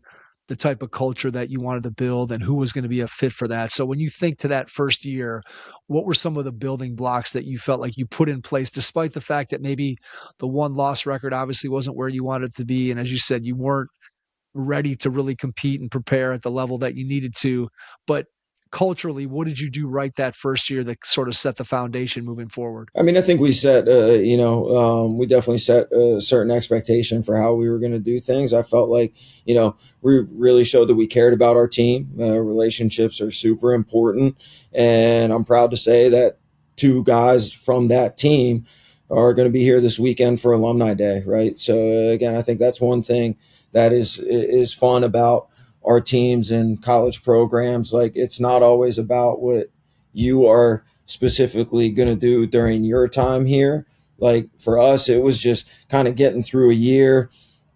the type of culture that you wanted to build and who was going to be a fit for that. So when you think to that first year, what were some of the building blocks that you felt like you put in place, despite the fact that maybe the 1-loss record obviously wasn't where you wanted it to be? And as you said, you weren't ready to really compete and prepare at the level that you needed to, but culturally, what did you do right that first year that sort of set the foundation moving forward? I mean, I think we set, we definitely set a certain expectation for how we were going to do things. I felt like, we really showed that we cared about our team. Relationships are super important. And I'm proud to say that two guys from that team are going to be here this weekend for Alumni Day, right? So again, I think that's one thing that is fun about our teams and college programs. Like, it's not always about what you are specifically going to do during your time here. Like, for us, it was just kind of getting through a year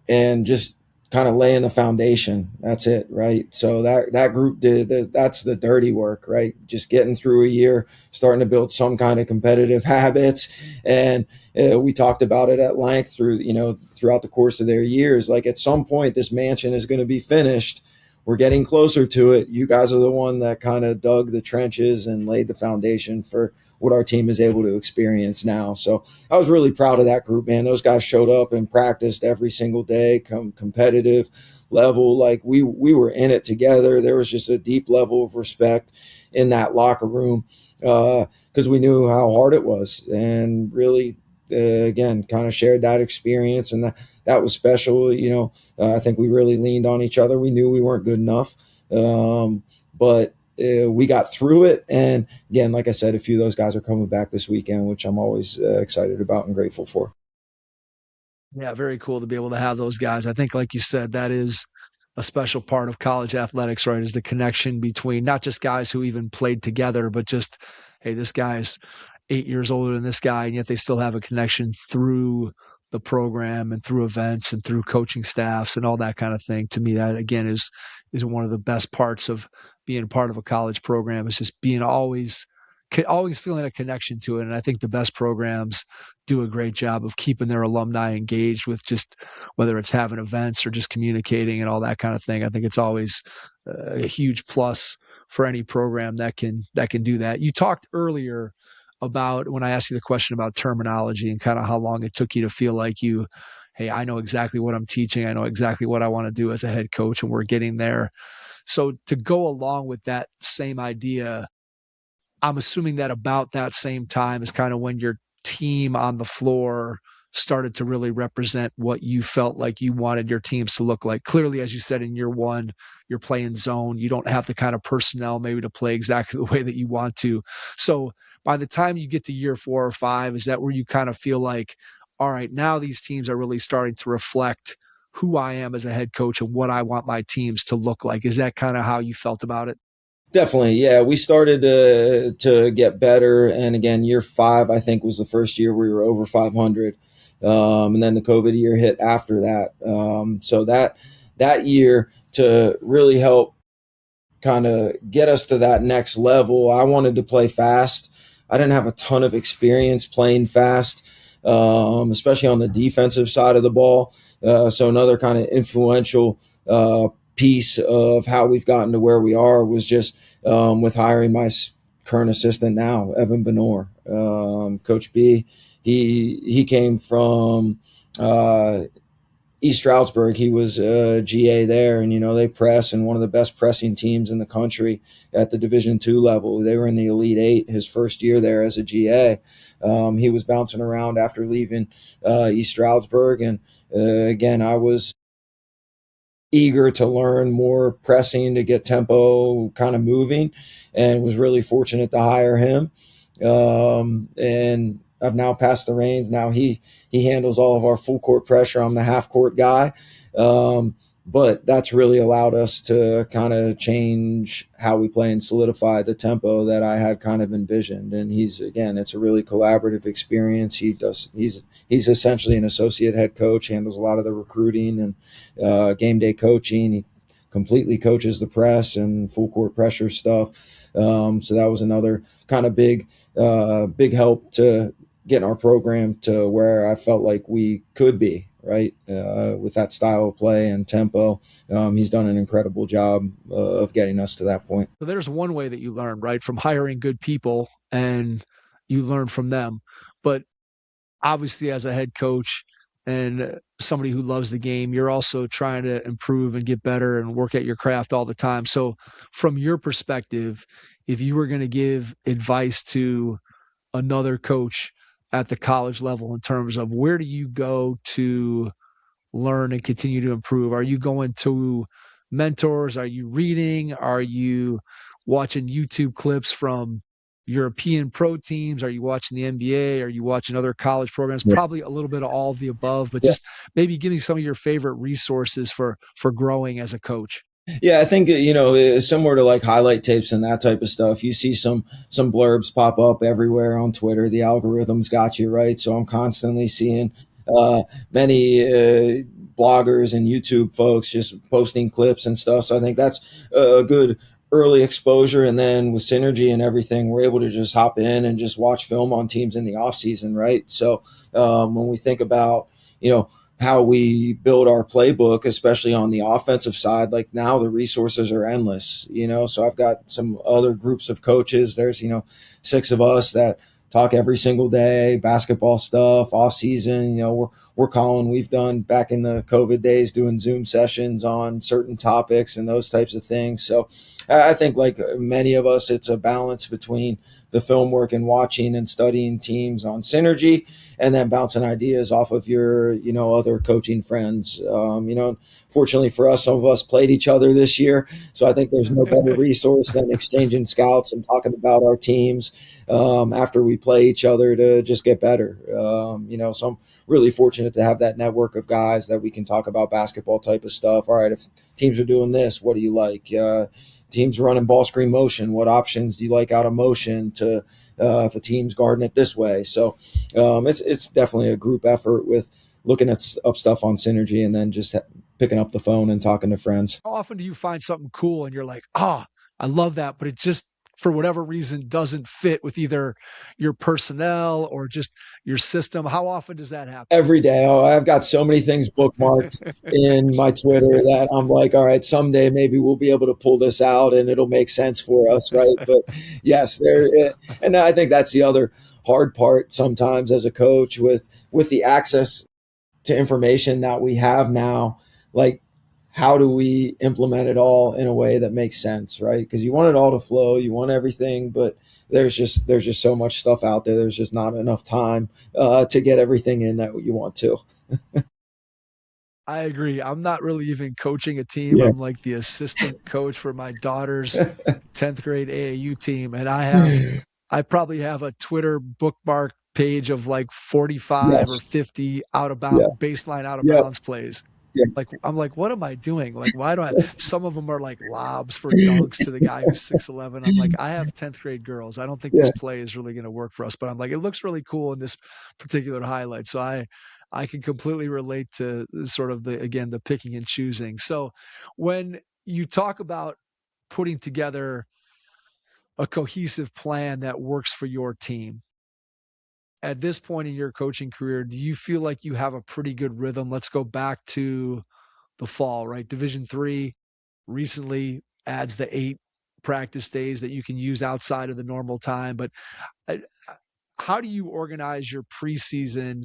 and just kind of laying the foundation. That's it, right? So that group that's the dirty work, right? Just getting through a year, starting to build some kind of competitive habits. And we talked about it at length throughout the course of their years. Like, at some point, this mansion is going to be finished. We're getting closer to it. You guys are the one that kind of dug the trenches and laid the foundation for what our team is able to experience now. So I was really proud of that group, man. Those guys showed up and practiced every single day, competitive level. Like, we were in it together. There was just a deep level of respect in that locker room because we knew how hard it was, and really, again, kind of shared that experience, and that was special. I think we really leaned on each other. We knew we weren't good enough, but we got through it. And again, like I said, a few of those guys are coming back this weekend, which I'm always excited about and grateful for. Yeah, very cool to be able to have those guys. I think, like you said, that is a special part of college athletics, right? Is the connection between not just guys who even played together, but just, hey, this guy's 8 years older than this guy, and yet they still have a connection through the program and through events and through coaching staffs and all that kind of thing. To me, that again is one of the best parts of being part of a college program, is just being always feeling a connection to it. And I think the best programs do a great job of keeping their alumni engaged with, just whether it's having events or just communicating and all that kind of thing. I think it's always a huge plus for any program that can do that. You talked earlier about, when I asked you the question about terminology and kind of how long it took you to feel like hey, I know exactly what I'm teaching. I know exactly what I want to do as a head coach, and we're getting there. So to go along with that same idea, I'm assuming that about that same time is kind of when your team on the floor started to really represent what you felt like you wanted your teams to look like. Clearly, as you said, in year one, you're playing zone. You don't have the kind of personnel maybe to play exactly the way that you want to. So by the time you get to year 4 or 5, is that where you kind of feel like, all right, now these teams are really starting to reflect who I am as a head coach and what I want my teams to look like? Is that kind of how you felt about it? Definitely, yeah. We started to get better, and again, year 5 I think was the first year we were over 500, and then the COVID year hit after that. So that year, to really help kind of get us to that next level, I wanted to play fast. I didn't have a ton of experience playing fast, especially on the defensive side of the ball. So another kind of influential piece of how we've gotten to where we are was just with hiring my current assistant now, Evan Benor. Coach B, he came from East Stroudsburg. He was a GA there, and they press, and one of the best pressing teams in the country at the Division II level. They were in the Elite Eight his first year there as a GA. He was bouncing around after leaving East Stroudsburg, and again, I was eager to learn more pressing to get tempo kind of moving, and was really fortunate to hire him. And I've now passed the reins. Now he handles all of our full court pressure. I'm the half court guy. But that's really allowed us to kind of change how we play and solidify the tempo that I had kind of envisioned. And it's a really collaborative experience. He's essentially an associate head coach, handles a lot of the recruiting and game day coaching. He completely coaches the press and full court pressure stuff. So that was another kind of big help to getting our program to where I felt like we could be, right? With that style of play and tempo. He's done an incredible job of getting us to that point. So there's one way that you learn, right? From hiring good people, and you learn from them. But obviously, as a head coach, and somebody who loves the game, you're also trying to improve and get better and work at your craft all the time. So from your perspective, if you were going to give advice to another coach at the college level in terms of where do you go to learn and continue to improve? Are you going to mentors? Are you reading? Are you watching YouTube clips from European pro teams? Are you watching the NBA? Are you watching other college programs? Yeah. Probably a little bit of all of the above, but Yeah. just maybe give me some of your favorite resources for growing as a coach. Yeah, I think, it's similar to like highlight tapes and that type of stuff. You see some blurbs pop up everywhere on Twitter. The algorithm's got you, right? So I'm constantly seeing many bloggers and YouTube folks just posting clips and stuff. So I think that's a good early exposure. And then with Synergy and everything, we're able to just hop in and just watch film on teams in the off season, right? So when we think about, how we build our playbook, especially on the offensive side, like now the resources are endless, so I've got some other groups of coaches. There's, 6 of us that talk every single day, basketball stuff, off season, we're calling, we've done back in the COVID days, doing Zoom sessions on certain topics and those types of things. So I think like many of us, it's a balance between the film work and watching and studying teams on Synergy, and then bouncing ideas off of your, other coaching friends. Fortunately for us, some of us played each other this year. So I think there's no better resource than exchanging scouts and talking about our teams after we play each other to just get better. So I'm really fortunate to have that network of guys that we can talk about basketball type of stuff. All right, if teams are doing this, what do you like? Teams running ball screen motion, what options do you like out of motion to if a team's guarding it this way? So it's definitely a group effort with looking at up stuff on Synergy and then just picking up the phone and talking to friends. How often do you find something cool and you're like, I love that, but it just, for whatever reason, doesn't fit with either your personnel or just your system? How often does that happen? Every day. Oh, I've got so many things bookmarked in my Twitter that I'm like, all right, someday maybe we'll be able to pull this out and it'll make sense for us, right? But yes, and I think that's the other hard part sometimes as a coach with the access to information that we have now. Like, how do we implement it all in a way that makes sense, right? Because you want it all to flow, you want everything, but there's just so much stuff out there. There's just not enough time to get everything in that you want to. I agree. I'm not really even coaching a team. Yeah. I'm like the assistant coach for my daughter's 10th grade AAU team. And I probably have a Twitter bookmark page of like 45 or 50 baseline out of bounds plays. Yeah. Like, I'm like, what am I doing? Like, why do some of them are like lobs for dunks to the guy who's 6'11". I'm like, I have 10th grade girls. I don't think this play is really going to work for us, but I'm like, it looks really cool in this particular highlight. So I can completely relate to sort of the picking and choosing. So when you talk about putting together a cohesive plan that works for your team, at this point in your coaching career, do you feel like you have a pretty good rhythm? Let's go back to the fall, right? Division III recently adds the 8 practice days that you can use outside of the normal time. But how do you organize your preseason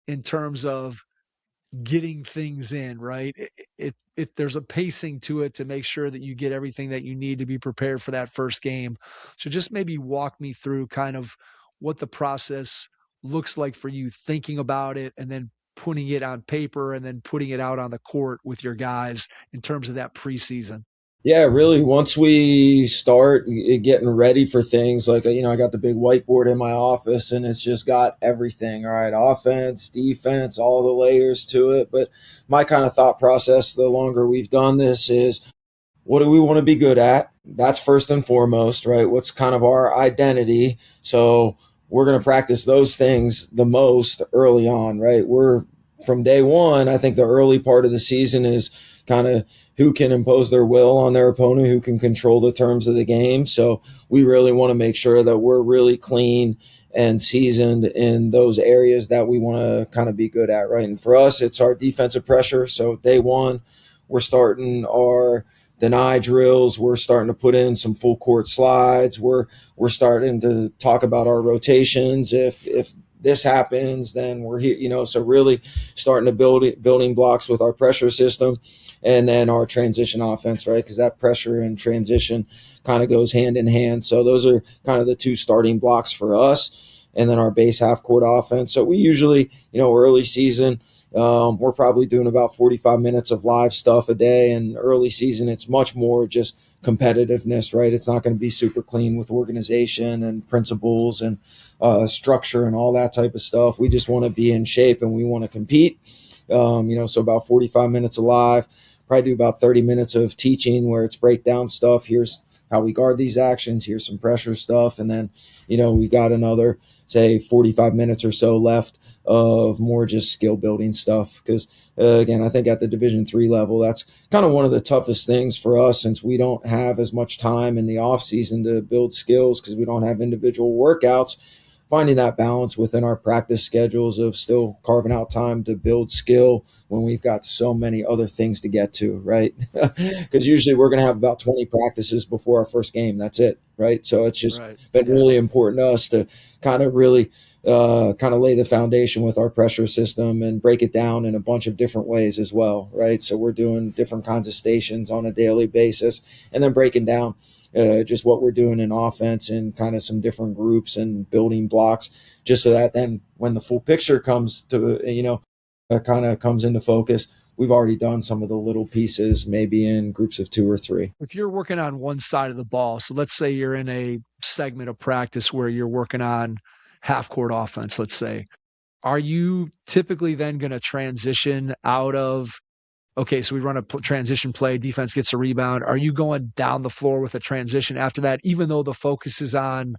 in terms of getting things in, right? If there's a pacing to it to make sure that you get everything that you need to be prepared for that first game. So just maybe walk me through kind of what the process looks like for you, thinking about it and then putting it on paper and then putting it out on the court with your guys in terms of that preseason. Yeah, really. Once we start getting ready for things, like, I got the big whiteboard in my office and it's just got everything, all right, offense, defense, all the layers to it. But my kind of thought process, the longer we've done this, is what do we want to be good at? That's first and foremost, right? What's kind of our identity? So we're going to practice those things the most early on, right? From day one, I think the early part of the season is kind of who can impose their will on their opponent, who can control the terms of the game. So we really want to make sure that we're really clean and seasoned in those areas that we want to kind of be good at, right? And for us, it's our defensive pressure. So day one, we're starting our deny drills. We're starting to put in some full court slides. We're starting to talk about our rotations. If this happens, then we're here, so really starting to building blocks with our pressure system and then our transition offense, right? Because that pressure and transition kind of goes hand in hand. So those are kind of the two starting blocks for us. And then our base half court offense. So we usually, early season, we're probably doing about 45 minutes of live stuff a day. And early season, it's much more just competitiveness, right? It's not going to be super clean with organization and principles and structure and all that type of stuff. We just want to be in shape and we want to compete. So about 45 minutes of live, probably do about 30 minutes of teaching where it's breakdown stuff. Here's how we guard these actions. Here's some pressure stuff. And then, we've got another, say, 45 minutes or so left of more just skill building stuff. Because again, I think at the Division III level, that's kind of one of the toughest things for us since we don't have as much time in the off season to build skills because we don't have individual workouts. Finding that balance within our practice schedules of still carving out time to build skill when we've got so many other things to get to, right? Because usually we're going to have about 20 practices before our first game. That's it, right? So it's just been really important to us to kind of really lay the foundation with our pressure system and break it down in a bunch of different ways as well, right? So we're doing different kinds of stations on a daily basis and then breaking down just what we're doing in offense and kind of some different groups and building blocks, just so that then when the full picture comes to, kind of comes into focus, we've already done some of the little pieces, maybe in groups of 2 or 3. If you're working on one side of the ball, so let's say you're in a segment of practice where you're working on half court offense, let's say, are you typically then going to transition out of, okay, so we run a transition play, defense gets a rebound. Are you going down the floor with a transition after that, even though the focus is on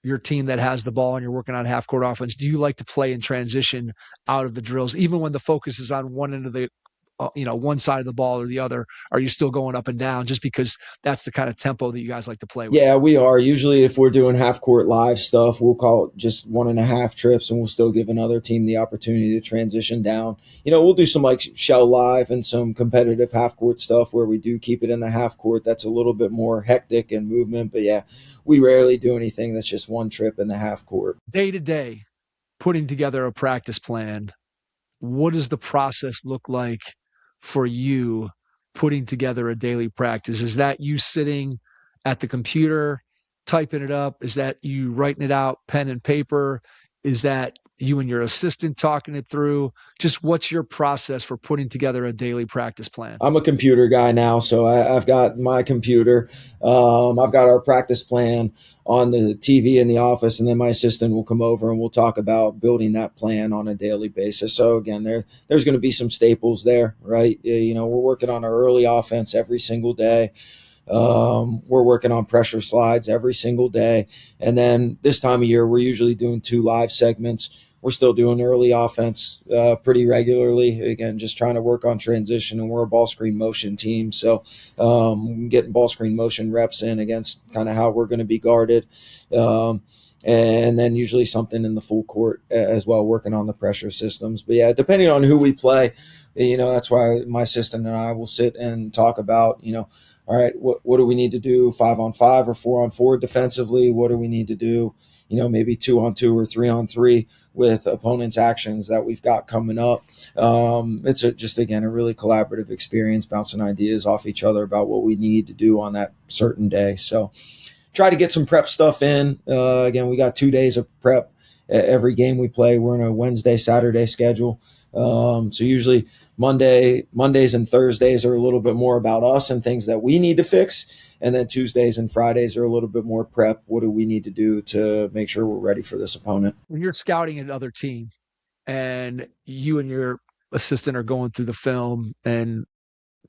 your team that has the ball and you're working on half court offense? Do you like to play in transition out of the drills, even when the focus is on one end of the, one side of the ball or the other? Are you still going up and down just because that's the kind of tempo that you guys like to play with? Yeah, we are. Usually if we're doing half court live stuff, we'll call it just 1.5 trips and we'll still give another team the opportunity to transition down. We'll do some like shell live and some competitive half court stuff where we do keep it in the half court. That's a little bit more hectic and movement, but yeah, we rarely do anything that's just one trip in the half court. Day to day, putting together a practice plan, what does the process look like for you putting together a daily practice? Is that you sitting at the computer, typing it up? Is that you writing it out, pen and paper? Is that you and your assistant talking it through? Just what's your process for putting together a daily practice plan? I'm a computer guy now, so I've got my computer. I've got our practice plan on the TV in the office, and then my assistant will come over and we'll talk about building that plan on a daily basis. So again, there's going to be some staples there, right? We're working on our early offense every single day. We're working on pressure slides every single day. And then this time of year, we're usually doing 2 live segments. We're still doing early offense pretty regularly. Again, just trying to work on transition, and we're a ball screen motion team. So getting ball screen motion reps in against kind of how we're going to be guarded. And then usually something in the full court as well, working on the pressure systems. But yeah, depending on who we play, that's why my assistant and I will sit and talk about, all right, what do we need to do 5-on-5 or 4-on-4 defensively? What do we need to do, maybe 2-on-2 or 3-on-3 with opponents' actions that we've got coming up. It's just, again, a really collaborative experience, bouncing ideas off each other about what we need to do on that certain day. So try to get some prep stuff in. Again, we got 2 days of prep every game we play. We're in a Wednesday, Saturday schedule. So usually Mondays and Thursdays are a little bit more about us and things that we need to fix. And then Tuesdays and Fridays are a little bit more prep. What do we need to do to make sure we're ready for this opponent? When you're scouting another team and you and your assistant are going through the film, and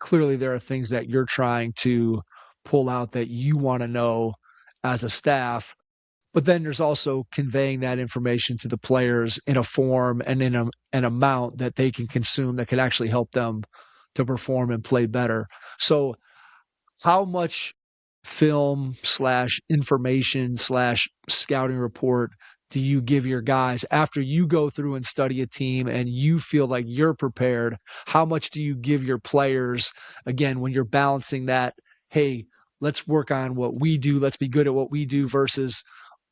clearly there are things that you're trying to pull out that you want to know as a staff, but then there's also conveying that information to the players in a form and in an amount that they can consume that can actually help them to perform and play better. So how much film / information / scouting report do you give your guys after you go through and study a team and you feel like you're prepared? How much do you give your players, again, when you're balancing that, hey, let's work on what we do, let's be good at what we do, versus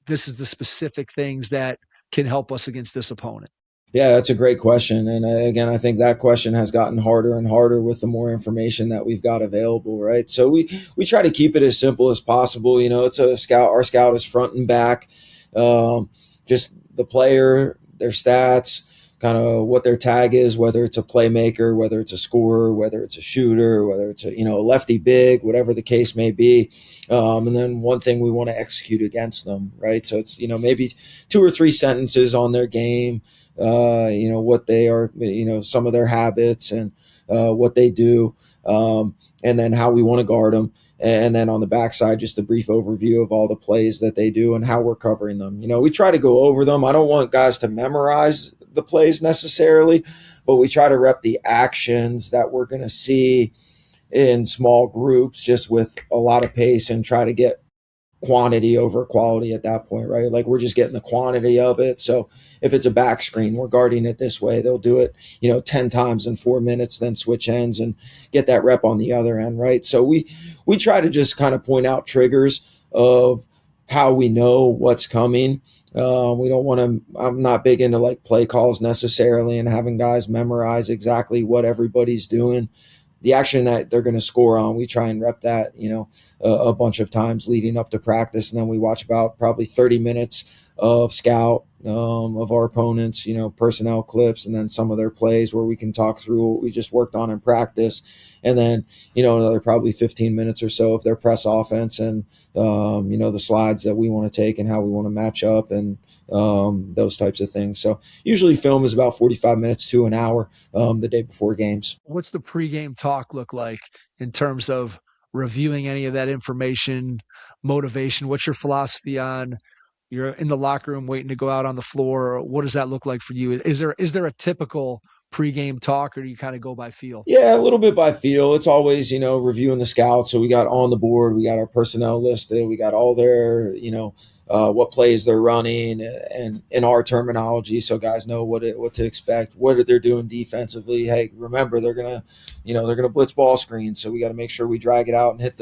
this is the specific things that can help us against this opponent? Yeah, that's a great question. And again, I think that question has gotten harder and harder with the more information that we've got available, right? So we try to keep it as simple as possible. It's a scout. Our scout is front and back, just the player, their stats, kind of what their tag is, whether it's a playmaker, whether it's a scorer, whether it's a shooter, whether it's a lefty big, whatever the case may be. And then one thing we want to execute against them, right? So it's maybe 2 or 3 sentences on their game. What they are, some of their habits and what they do, and then how we want to guard them. And then on the backside, just a brief overview of all the plays that they do and how we're covering them. We try to go over them. I don't want guys to memorize the plays necessarily, but we try to rep the actions that we're going to see in small groups, just with a lot of pace, and try to get quantity over quality at that point, right? Like, we're just getting the quantity of it. So if it's a back screen, we're guarding it this way. They'll do it, 10 times in 4 minutes, then switch ends and get that rep on the other end, right? So we try to just kind of point out triggers of how we know what's coming. We don't want to, I'm not big into like play calls necessarily and having guys memorize exactly what everybody's doing. The action that they're going to score on, we try and rep that, a bunch of times leading up to practice. And then we watch about probably 30 minutes of scout of our opponents, personnel clips, and then some of their plays where we can talk through what we just worked on in practice. And then, another probably 15 minutes or so of their press offense and, the slides that we want to take and how we want to match up and those types of things. So usually film is about 45 minutes to an hour the day before games. What's the pregame talk look like in terms of reviewing any of that information, motivation? What's your philosophy on you're in the locker room waiting to go out on the floor? What does that look like for you? Is there a typical pregame talk, or do you kind of go by feel? Yeah, a little bit by feel. It's always, reviewing the scouts. So we got on the board, we got our personnel listed, we got all their, what plays they're running, and in our terminology, so guys know what to expect, what they're doing defensively. Hey, remember they're gonna blitz ball screens, so we got to make sure we drag it out and hit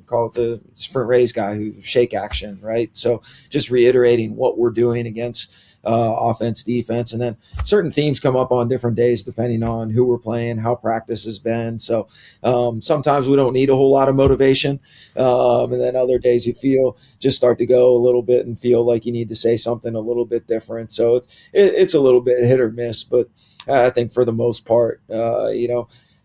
call it the sprint raise guy who shake action, right? So just reiterating what we're doing against offense, defense, and then certain themes come up on different days depending on who we're playing, how practice has been. So sometimes we don't need a whole lot of motivation, and then other days you just start to go a little bit and feel like you need to say something a little bit different. So it's a little bit hit or miss, but I think for the most part,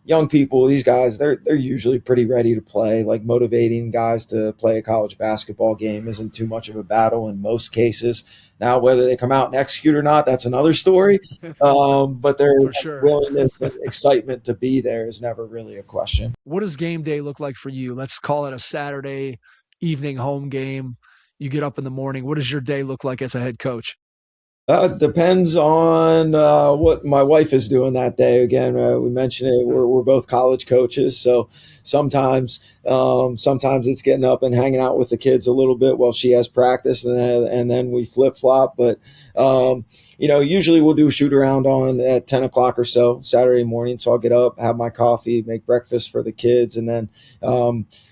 young people, these guys, they're usually pretty ready to play. Like, motivating guys to play a college basketball game isn't too much of a battle in most cases. Now, whether they come out and execute or not, that's another story. But their willingness and excitement to be there is never really a question. What does game day look like for you? Let's call it a Saturday evening home game. You get up in the morning. What does your day look like as a head coach? Depends on what my wife is doing that day. Again, we mentioned it. We're both college coaches, so sometimes it's getting up and hanging out with the kids a little bit while she has practice, and then we flip flop. But usually we'll do a shoot around on at 10 o'clock or so Saturday morning. So I'll get up, have my coffee, make breakfast for the kids, and then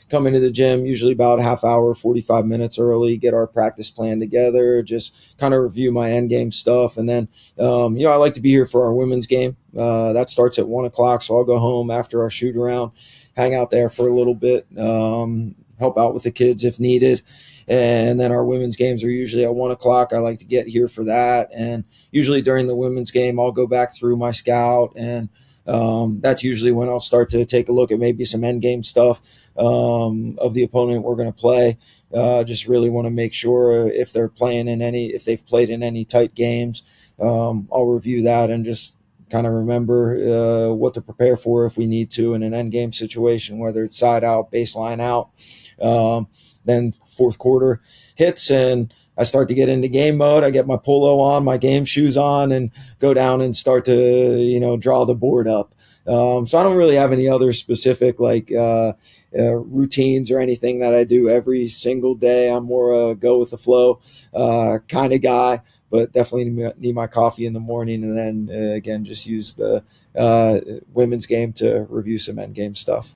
come into the gym usually about a half hour, 45 minutes early, get our practice plan together, just kind of review my end game stuff. And then, I like to be here for our women's game. That starts at 1 o'clock. So I'll go home after our shoot around, hang out there for a little bit, help out with the kids if needed. And then our women's games are usually at 1 o'clock. I like to get here for that. And usually during the women's game, I'll go back through my scout, and that's usually when I'll start to take a look at maybe some end game stuff of the opponent we're going to play. Just really want to make sure if they've played in any tight games, I'll review that and just kind of remember what to prepare for if we need to in an end game situation, whether it's side out, baseline out. Then fourth quarter hits and I start to get into game mode. I get my polo on, my game shoes on, and go down and start to, draw the board up. So I don't really have any other specific routines or anything that I do every single day. I'm more a go with the flow kind of guy, but definitely need my coffee in the morning, and then again, just use the women's game to review some end game stuff.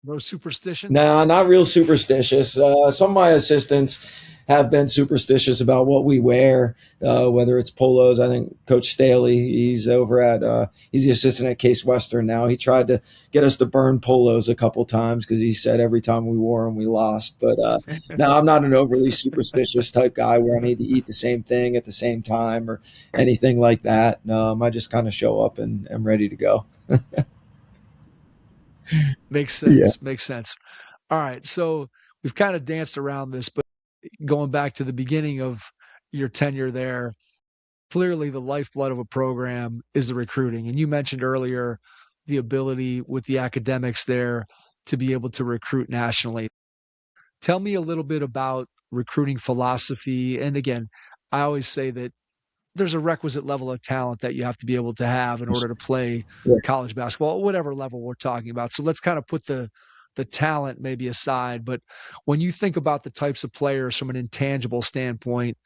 No superstitions? Nah, not real superstitious. Some of my assistants have been superstitious about what we wear, whether it's polos. I think Coach Staley, he's the assistant at Case Western now. He tried to get us to burn polos a couple times because he said every time we wore them, we lost. But no, I'm not an overly superstitious type guy where I need to eat the same thing at the same time or anything like that. I just kind of show up and am ready to go. Makes Yeah. sense. Makes sense. All right. So we've kind of danced around this, but going back to the beginning of your tenure there, clearly the lifeblood of a program is the recruiting. And you mentioned earlier the ability with the academics there to be able to recruit nationally. Tell me a little bit about recruiting philosophy. And again, I always say that there's a requisite level of talent that you have to be able to have in order to play Yeah. college basketball, whatever level we're talking about. So let's kind of put the talent maybe aside. But when you think about the types of players from an intangible standpoint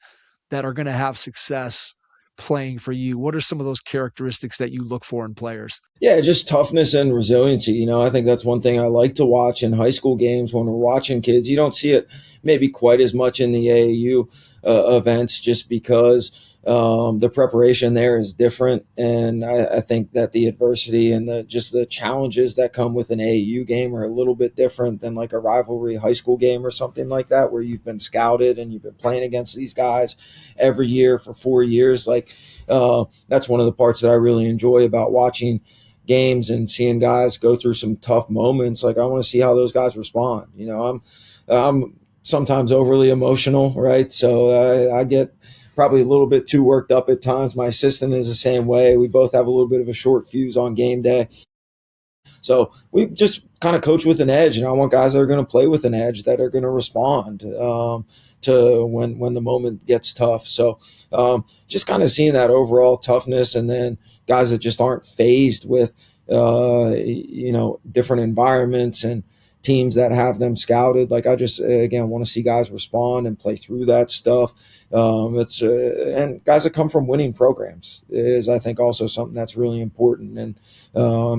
that are going to have success playing for you, what are some of those characteristics that you look for in players? Yeah, just toughness and resiliency. I think that's one thing I like to watch in high school games when we're watching kids. You don't see it maybe quite as much in the AAU events just because the preparation there is different. And I think that the adversity and the challenges that come with an AAU game are a little bit different than like a rivalry high school game or something like that, where you've been scouted and you've been playing against these guys every year for 4 years. That's one of the parts that I really enjoy about watching games and seeing guys go through some tough moments. Like I want to see how those guys respond. I'm sometimes overly emotional, right? So I get probably a little bit too worked up at times. My assistant is the same way. We both have a little bit of a short fuse on game day. So we just kind of coach with an edge, and I want guys that are going to play with an edge, that are going to respond to when the moment gets tough. So just kind of seeing that overall toughness, and then guys that just aren't phased with different environments and teams that have them scouted. Like I just again want to see guys respond and play through that stuff. And guys that come from winning programs is, I think, also something that's really important. And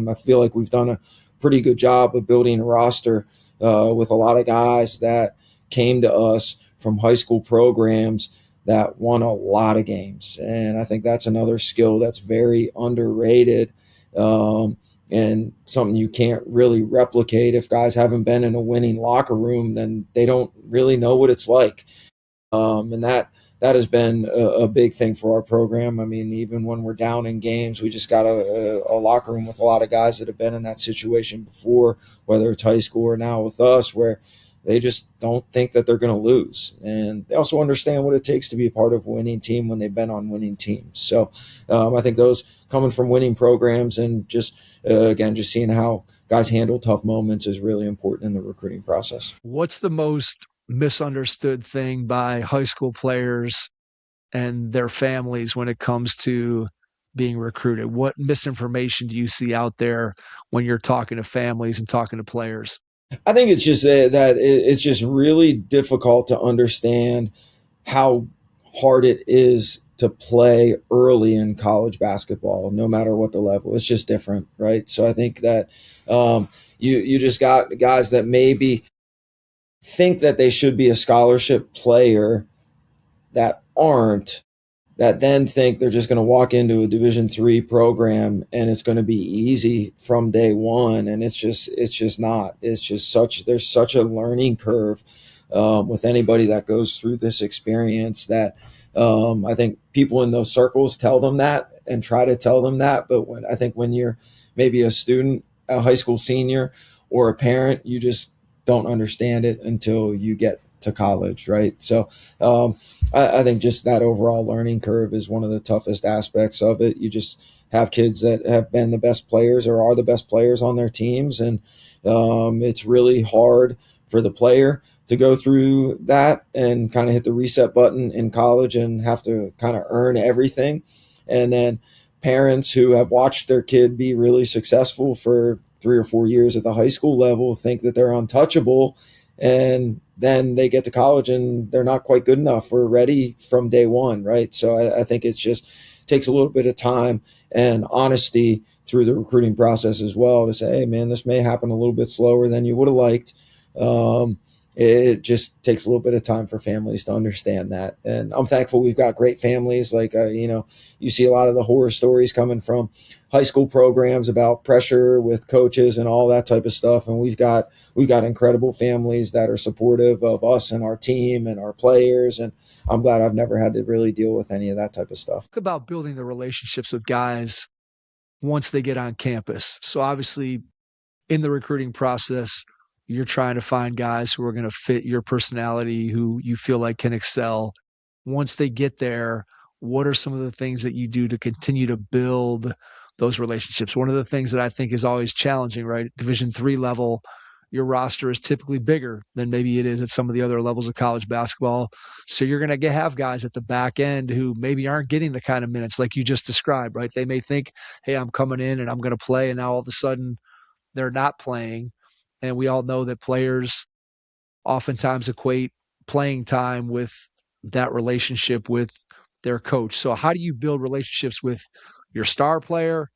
I feel like we've done a pretty good job of building a roster with a lot of guys that came to us from high school programs that won a lot of games. And I think that's another skill that's very underrated. And something you can't really replicate. If guys haven't been in a winning locker room, then they don't really know what it's like. And that has been a big thing for our program. I mean, even when we're down in games, we just got a locker room with a lot of guys that have been in that situation before, whether it's high school or now with us, where they just don't think that they're going to lose. And they also understand what it takes to be a part of a winning team when they've been on winning teams. So I think those coming from winning programs and just seeing how guys handle tough moments is really important in the recruiting process. What's the most misunderstood thing by high school players and their families when it comes to being recruited? What misinformation do you see out there when you're talking to families and talking to players? I think it's just that it's just really difficult to understand how hard it is to play early in college basketball, no matter what the level. It's just different, right? So I think that you just got guys that maybe think that they should be a scholarship player that aren't, that then think they're just going to walk into a Division III program and it's going to be easy from day one. And it's just not. It's just there's such a learning curve with anybody that goes through this experience that I think people in those circles tell them that and try to tell them that. But when you're maybe a student, a high school senior, or a parent, you just don't understand it until you get to college, right? So I think just that overall learning curve is one of the toughest aspects of it. You just have kids that have been the best players or are the best players on their teams, and it's really hard for the player to go through that and kind of hit the reset button in college and have to kind of earn everything. And then parents who have watched their kid be really successful for 3 or 4 years at the high school level think that they're untouchable, and then they get to college and they're not quite good enough or ready from day one, right? So I think it's just takes a little bit of time and honesty through the recruiting process as well to say, hey man, this may happen a little bit slower than you would have liked. It just takes a little bit of time for families to understand that. And I'm thankful we've got great families. Like, you see a lot of the horror stories coming from high school programs about pressure with coaches and all that type of stuff. And we've got incredible families that are supportive of us and our team and our players. And I'm glad I've never had to really deal with any of that type of stuff. Talk about building the relationships with guys once they get on campus. So obviously in the recruiting process, you're trying to find guys who are going to fit your personality, who you feel like can excel. Once they get there, what are some of the things that you do to continue to build those relationships? One of the things that I think is always challenging, right? Division III level, your roster is typically bigger than maybe it is at some of the other levels of college basketball. So you're going to have guys at the back end who maybe aren't getting the kind of minutes like you just described, right? They may think, hey, I'm coming in and I'm going to play. And now all of a sudden they're not playing. And we all know that players oftentimes equate playing time with that relationship with their coach. So how do you build relationships with your star player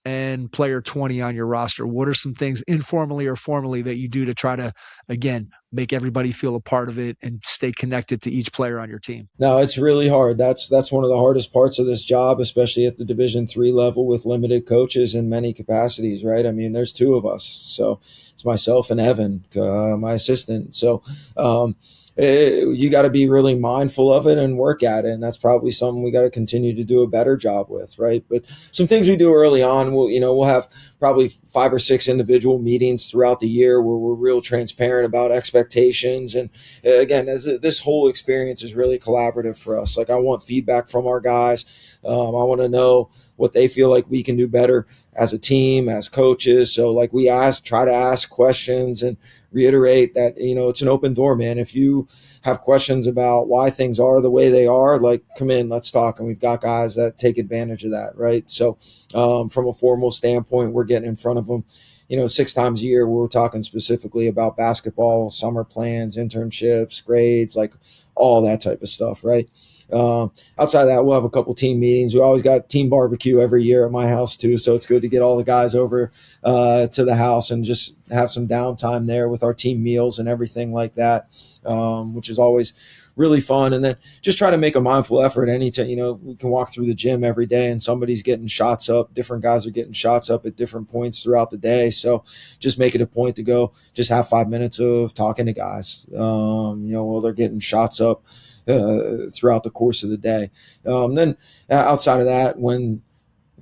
and player 20 on your roster? What are some things informally or formally that you do to try to, again, make everybody feel a part of it and stay connected to each player on your team? No, it's really hard. That's one of the hardest parts of this job, especially at the Division III level with limited coaches in many capacities, right? I mean, there's two of us. So it's myself and Evan, my assistant. So you got to be really mindful of it and work at it. And that's probably something we got to continue to do a better job with, right? But some things we do early on, we'll have probably 5 or 6 individual meetings throughout the year where we're real transparent about expectations. And again, this whole experience is really collaborative for us. Like, I want feedback from our guys. I want to know what they feel like we can do better as a team, as coaches. So like, we try to ask questions and reiterate that, it's an open door, man. If you have questions about why things are the way they are, like, come in, let's talk. And we've got guys that take advantage of that, right? So from a formal standpoint, we're getting in front of them, 6 times a year. We're talking specifically about basketball, summer plans, internships, grades, like all that type of stuff, right? Outside of that, we'll have a couple team meetings. We always got team barbecue every year at my house too. So it's good to get all the guys over to the house and just have some downtime there with our team meals and everything like that, which is always really fun. And then just try to make a mindful effort anytime, we can walk through the gym every day and somebody's getting shots up. Different guys are getting shots up at different points throughout the day. So just make it a point to go just have 5 minutes of talking to guys, while they're getting shots up throughout the course of the day. Then outside of that, when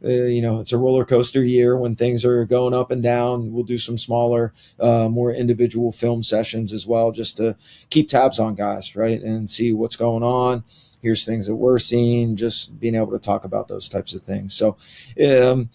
it's a roller coaster year, when things are going up and down, we'll do some smaller, more individual film sessions as well, just to keep tabs on guys, right, and see what's going on. Here's things that we're seeing, just being able to talk about those types of things. So, and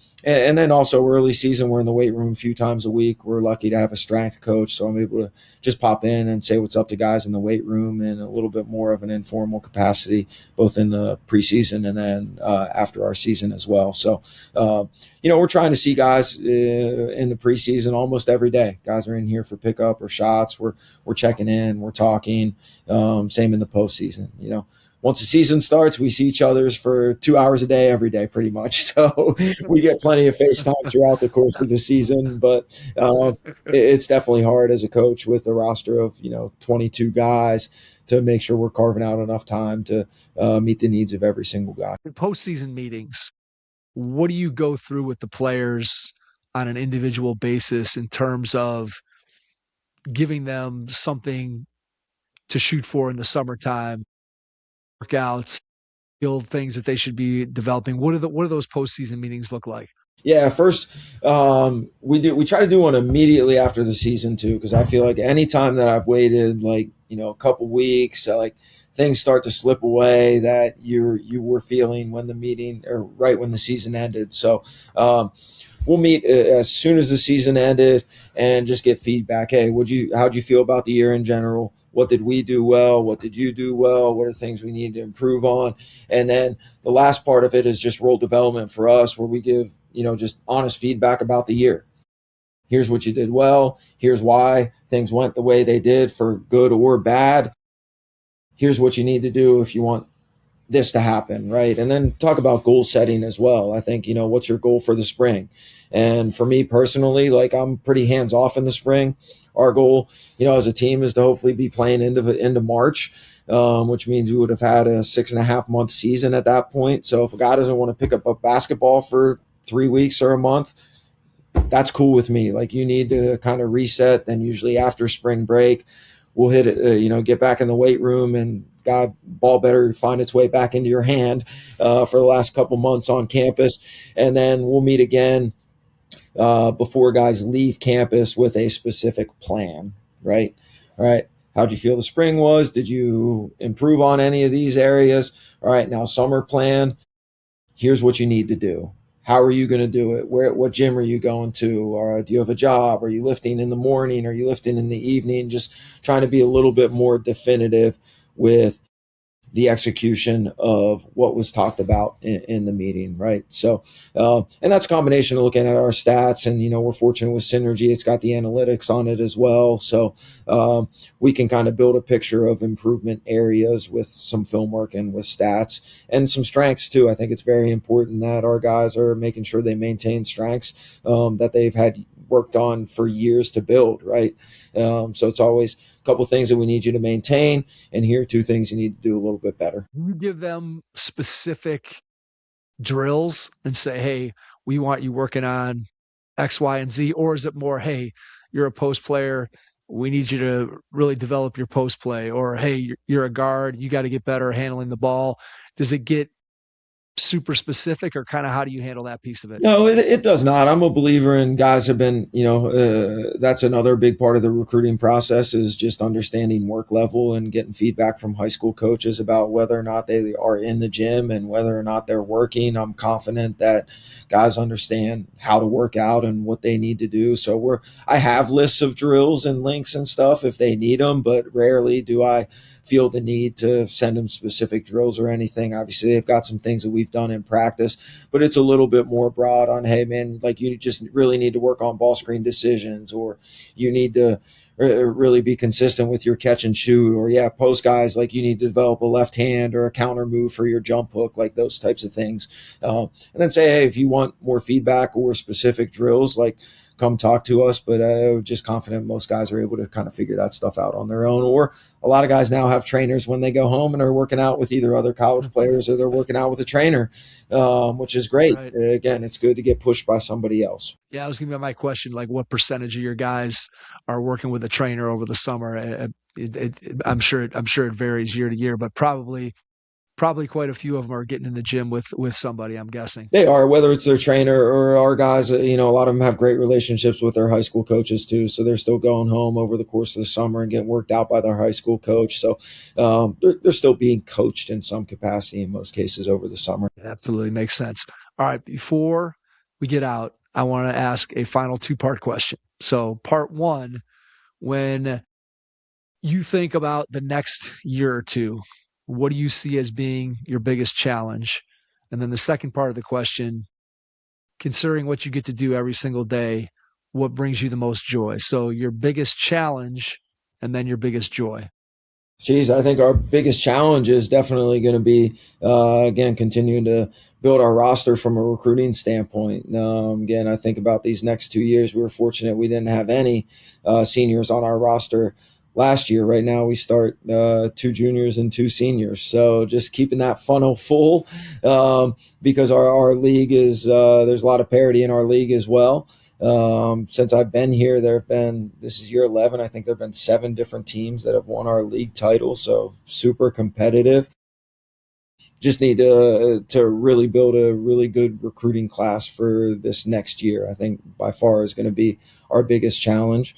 then also early season, we're in the weight room a few times a week. We're lucky to have a strength coach, so I'm able to just pop in and say what's up to guys in the weight room in a little bit more of an informal capacity, both in the preseason and then after our season as well. So, we're trying to see guys in the preseason almost every day. Guys are in here for pickup or shots. We're checking in, we're talking. Same in the postseason, Once the season starts, we see each other for 2 hours a day, every day, pretty much. So we get plenty of FaceTime throughout the course of the season. But it's definitely hard as a coach with a roster of 22 guys to make sure we're carving out enough time to meet the needs of every single guy. In postseason meetings, what do you go through with the players on an individual basis in terms of giving them something to shoot for in the summertime? Workouts, skill things that they should be developing. What do those postseason meetings look like? Yeah, first we try to do one immediately after the season too, because I feel like anytime that I've waited a couple weeks, like things start to slip away that you were feeling when the meeting or right when the season ended. So we'll meet as soon as the season ended and just get feedback. Hey, how'd you feel about the year in general? What did we do well? What did you do well? What are things we need to improve on? And then the last part of it is just role development for us, where we give, just honest feedback about the year. Here's what you did well. Here's why things went the way they did, for good or bad. Here's what you need to do if you want this to happen, right? And then talk about goal setting as well. I think, what's your goal for the spring? And for me personally, like, I'm pretty hands off in the spring. Our goal, as a team, is to hopefully be playing into March, which means we would have had a 6.5 month season at that point. So if a guy doesn't want to pick up a basketball for 3 weeks or a month, that's cool with me. Like, you need to kind of reset. Then usually after spring break, we'll hit it, get back in the weight room, and ball better find its way back into your hand for the last couple months on campus. And then we'll meet again before guys leave campus with a specific plan, right? All right. How'd you feel the spring was? Did you improve on any of these areas? All right. Now, summer plan, here's what you need to do. How are you going to do it? What gym are you going to? Or do you have a job? Are you lifting in the morning? Are you lifting in the evening? Just trying to be a little bit more definitive with the execution of what was talked about in the meeting, right? So, and that's a combination of looking at our stats, and, we're fortunate with Synergy. It's got the analytics on it as well. So we can kind of build a picture of improvement areas with some film work and with stats and some strengths too. I think it's very important that our guys are making sure they maintain strengths that they've had worked on for years to build, right? So it's always a couple of things that we need you to maintain, and here are 2 things you need to do a little bit better. You give them specific drills and say, hey, we want you working on X, Y, and Z? Or is it more, hey, you're a post player, we need you to really develop your post play? Or, hey, you're a guard, you got to get better handling the ball? Does it get super specific, or kind of how do you handle that piece of it? No, it does not. I'm a believer in guys have been, that's another big part of the recruiting process, is just understanding work level and getting feedback from high school coaches about whether or not they are in the gym and whether or not they're working. I'm confident that guys understand how to work out and what they need to do. So I have lists of drills and links and stuff if they need them, but rarely do I feel the need to send them specific drills or anything. Obviously, they've got some things that we've done in practice, but it's a little bit more broad on, hey, man, like, you just really need to work on ball screen decisions, or you need to really be consistent with your catch and shoot, or post guys, like, you need to develop a left hand or a counter move for your jump hook, like those types of things. And then say, hey, if you want more feedback or specific drills, like, come talk to us. But I'm just confident most guys are able to kind of figure that stuff out on their own. Or a lot of guys now have trainers when they go home and are working out with either other college players, or they're working out with a trainer, which is great. Right. Again, it's good to get pushed by somebody else. Yeah, I was going to be my question, like, what percentage of your guys are working with a trainer over the summer? I'm sure it varies year to year, but probably quite a few of them are getting in the gym with somebody, I'm guessing. They are, whether it's their trainer or our guys. A lot of them have great relationships with their high school coaches too, so they're still going home over the course of the summer and getting worked out by their high school coach. So they're still being coached in some capacity in most cases over the summer. It absolutely makes sense. All right, before we get out, I want to ask a final 2-part question. So part 1, when you think about the next year or two, what do you see as being your biggest challenge? And then the second part of the question, considering what you get to do every single day, what brings you the most joy? So your biggest challenge and then your biggest joy. Geez, I think our biggest challenge is definitely going to be, again, continuing to build our roster from a recruiting standpoint. Again, I think about these next 2 years, we were fortunate we didn't have any seniors on our roster last year. Right now we start 2 juniors and 2 seniors. So just keeping that funnel full, because our league is, there's a lot of parity in our league as well. Since I've been here, this is year 11. I think there've been 7 different teams that have won our league title. So super competitive. Just need to really build a really good recruiting class for this next year. I think by far is going to be our biggest challenge.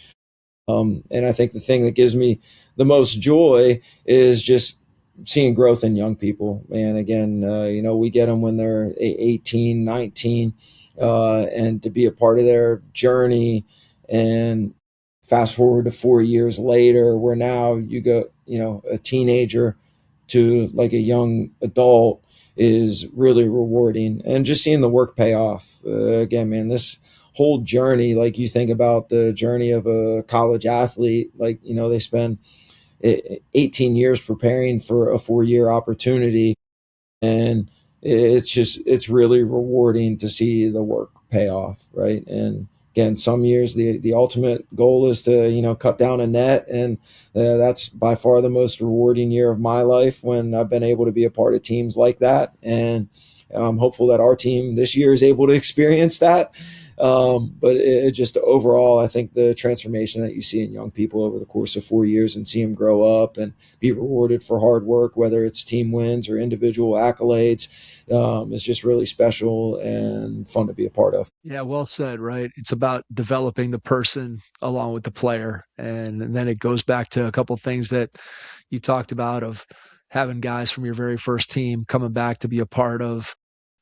And I think the thing that gives me the most joy is just seeing growth in young people. And again, we get them when they're 18, 19, and to be a part of their journey. And fast forward to 4 years later, where now you go, a teenager to like a young adult is really rewarding. And just seeing the work pay off. Again, man, this whole journey, like you think about the journey of a college athlete, like, they spend 18 years preparing for a 4-year opportunity. And it's really rewarding to see the work pay off, right? And again, some years the ultimate goal is to cut down a net, and that's by far the most rewarding year of my life when I've been able to be a part of teams like that. And I'm hopeful that our team this year is able to experience that. But it just overall, I think the transformation that you see in young people over the course of 4 years and see them grow up and be rewarded for hard work, whether it's team wins or individual accolades, is just really special and fun to be a part of. Yeah, well said, right? It's about developing the person along with the player. And then it goes back to a couple of things that you talked about of having guys from your very first team coming back to be a part of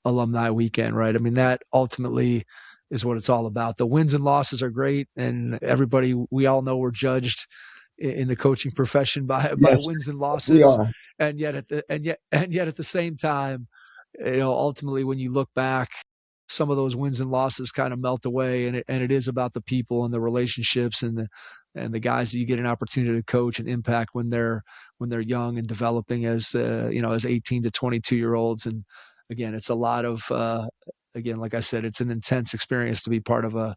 alumni weekend, right? I mean, that ultimately is what it's all about. The wins and losses are great, and everybody, we all know we're judged in the coaching profession by wins and losses. We are. And yet at the same time, ultimately when you look back, some of those wins and losses kind of melt away, and it is about the people and the relationships and the guys that you get an opportunity to coach and impact when they're young and developing as 18 to 22-year-olds. And again, it's a lot of again, like I said, it's an intense experience to be part of a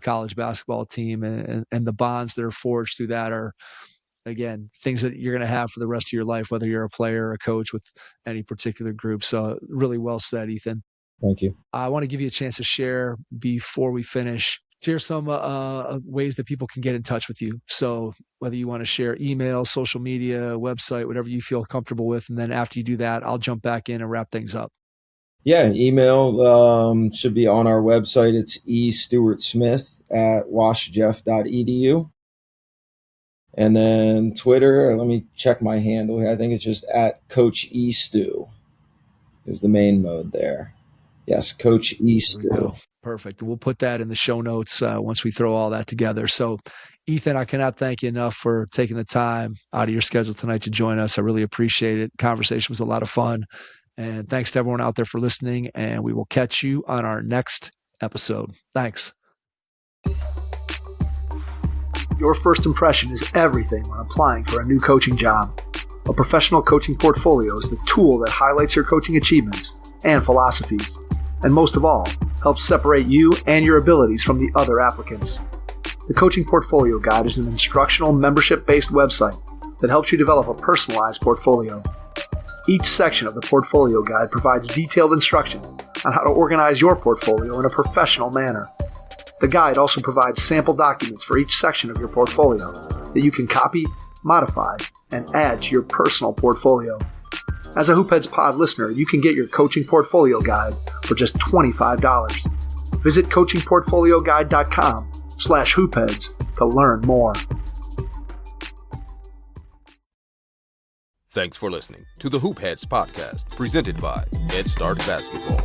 college basketball team, and the bonds that are forged through that are, again, things that you're going to have for the rest of your life, whether you're a player or a coach with any particular group. So really well said, Ethan. Thank you. I want to give you a chance to share before we finish. Share some ways that people can get in touch with you. So whether you want to share email, social media, website, whatever you feel comfortable with. And then after you do that, I'll jump back in and wrap things up. Yeah, email should be on our website. It's Stewart-Smith@washjeff.edu. And then Twitter, let me check my handle here. I think it's just @CoachEStew is the main mode there. Yes, Coach Stew. Perfect. We'll put that in the show notes once we throw all that together. So, Ethan, I cannot thank you enough for taking the time out of your schedule tonight to join us. I really appreciate it. Conversation was a lot of fun. And thanks to everyone out there for listening. And we will catch you on our next episode. Thanks. Your first impression is everything when applying for a new coaching job. A professional coaching portfolio is the tool that highlights your coaching achievements and philosophies, and most of all, helps separate you and your abilities from the other applicants. The Coaching Portfolio Guide is an instructional membership-based website that helps you develop a personalized portfolio. Each section of the Portfolio Guide provides detailed instructions on how to organize your portfolio in a professional manner. The guide also provides sample documents for each section of your portfolio that you can copy, modify, and add to your personal portfolio. As a Hoopheads Pod listener, you can get your Coaching Portfolio Guide for just $25. Visit coachingportfolioguide.com/hoopheads to learn more. Thanks for listening to the Hoopheads podcast, presented by Head Start Basketball.